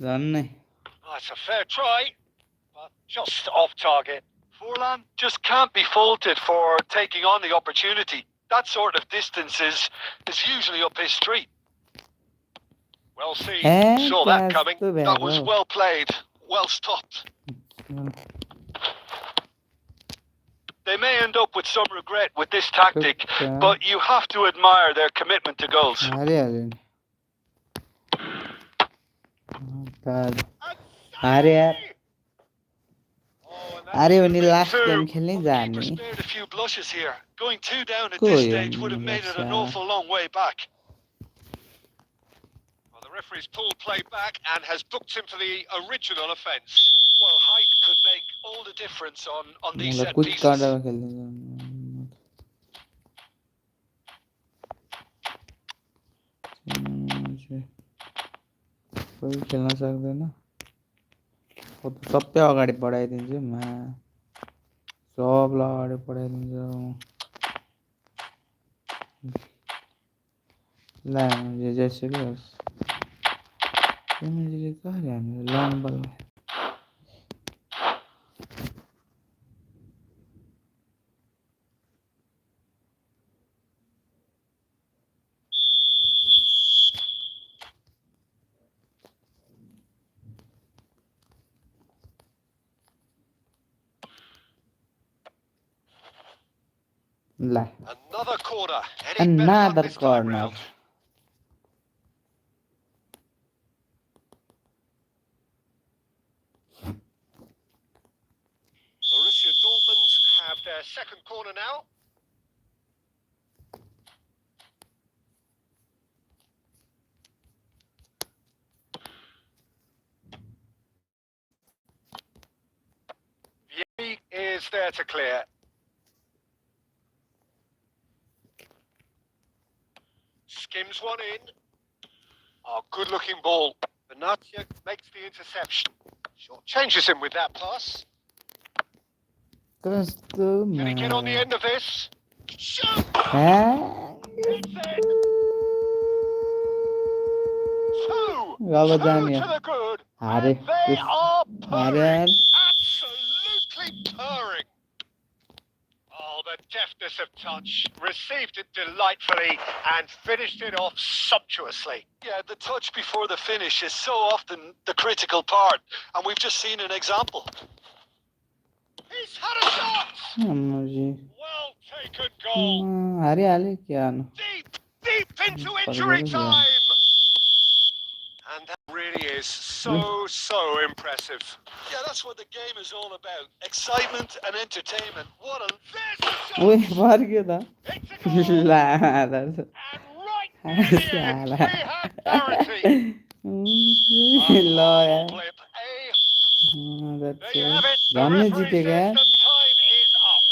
Zanne. Oh, it's a fair try, but just off target. Forlan just can't be faulted for taking on the opportunity. That sort of distance is usually up his street. Well seen. Eh, Saw that that's coming. the That was bad. well played, well stopped. They may end up with some regret with this tactic, but you have to admire their commitment to goals. Arya. Bad. Arya. Arya when last game खेलने Keeper जाने. spared a few blushes here. Going 2 down at Go this on, stage would have made it an Masha. awful long way back. Well, the referee's pulled play back and has booked him for the original offence. Well, height could make all the difference on these मतलब set कुछ pieces. Card में खेलने जाने. कोही खेल्न सक्दैन. वो त सबै अगाडि बढाइदिन्छु मा सबलाई अगाडि बढाइदिन्छु ला जे जसरी होस् तिमीले कहाँ ल्याउने लङ बल ला Another corner. Heading better luck another this time corner. round. Borussia Dortmund have their second corner now. Vieri is there to clear. Skims one in. Oh, good-looking ball. Benatia makes the interception. Short changes him with that pass. कस्तो Can he get on the end of this? Shoot! हाँ It's in. Two. अब Two जाने to the good. हारे And they are हारे purring. यार Absolutely purring. Oh, the deftness of touch. Received it delightfully and finished it off sumptuously. Yeah, the touch before the finish is so often the critical part, and we've just seen an example. He's had a shot. मुझे Well taken goal. हारे हाले क्या न Deep into injury time. And that really is so impressive. Yeah, that's what the game is all about. Excitement and entertainment. What a... There's the shot. ओए मार गया था It's a goal. La And right near the end, we have parity. ला यार Flip. that's There you have it. The हमने referee जीतेगा says the time is up.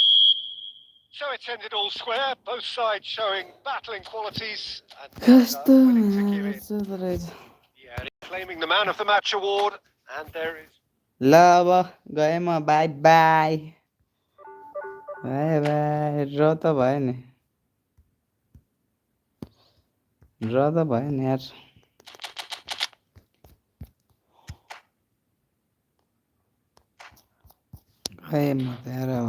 So it's ended all square, both sides showing battling qualities and कस्तो willing to give it. कस्तो रहेछ Yeah, claiming the man of the match award, and there is. ल अब गएँ म by by by by र त भयो नि ड्रा त भयो नि यार खै म त यार अब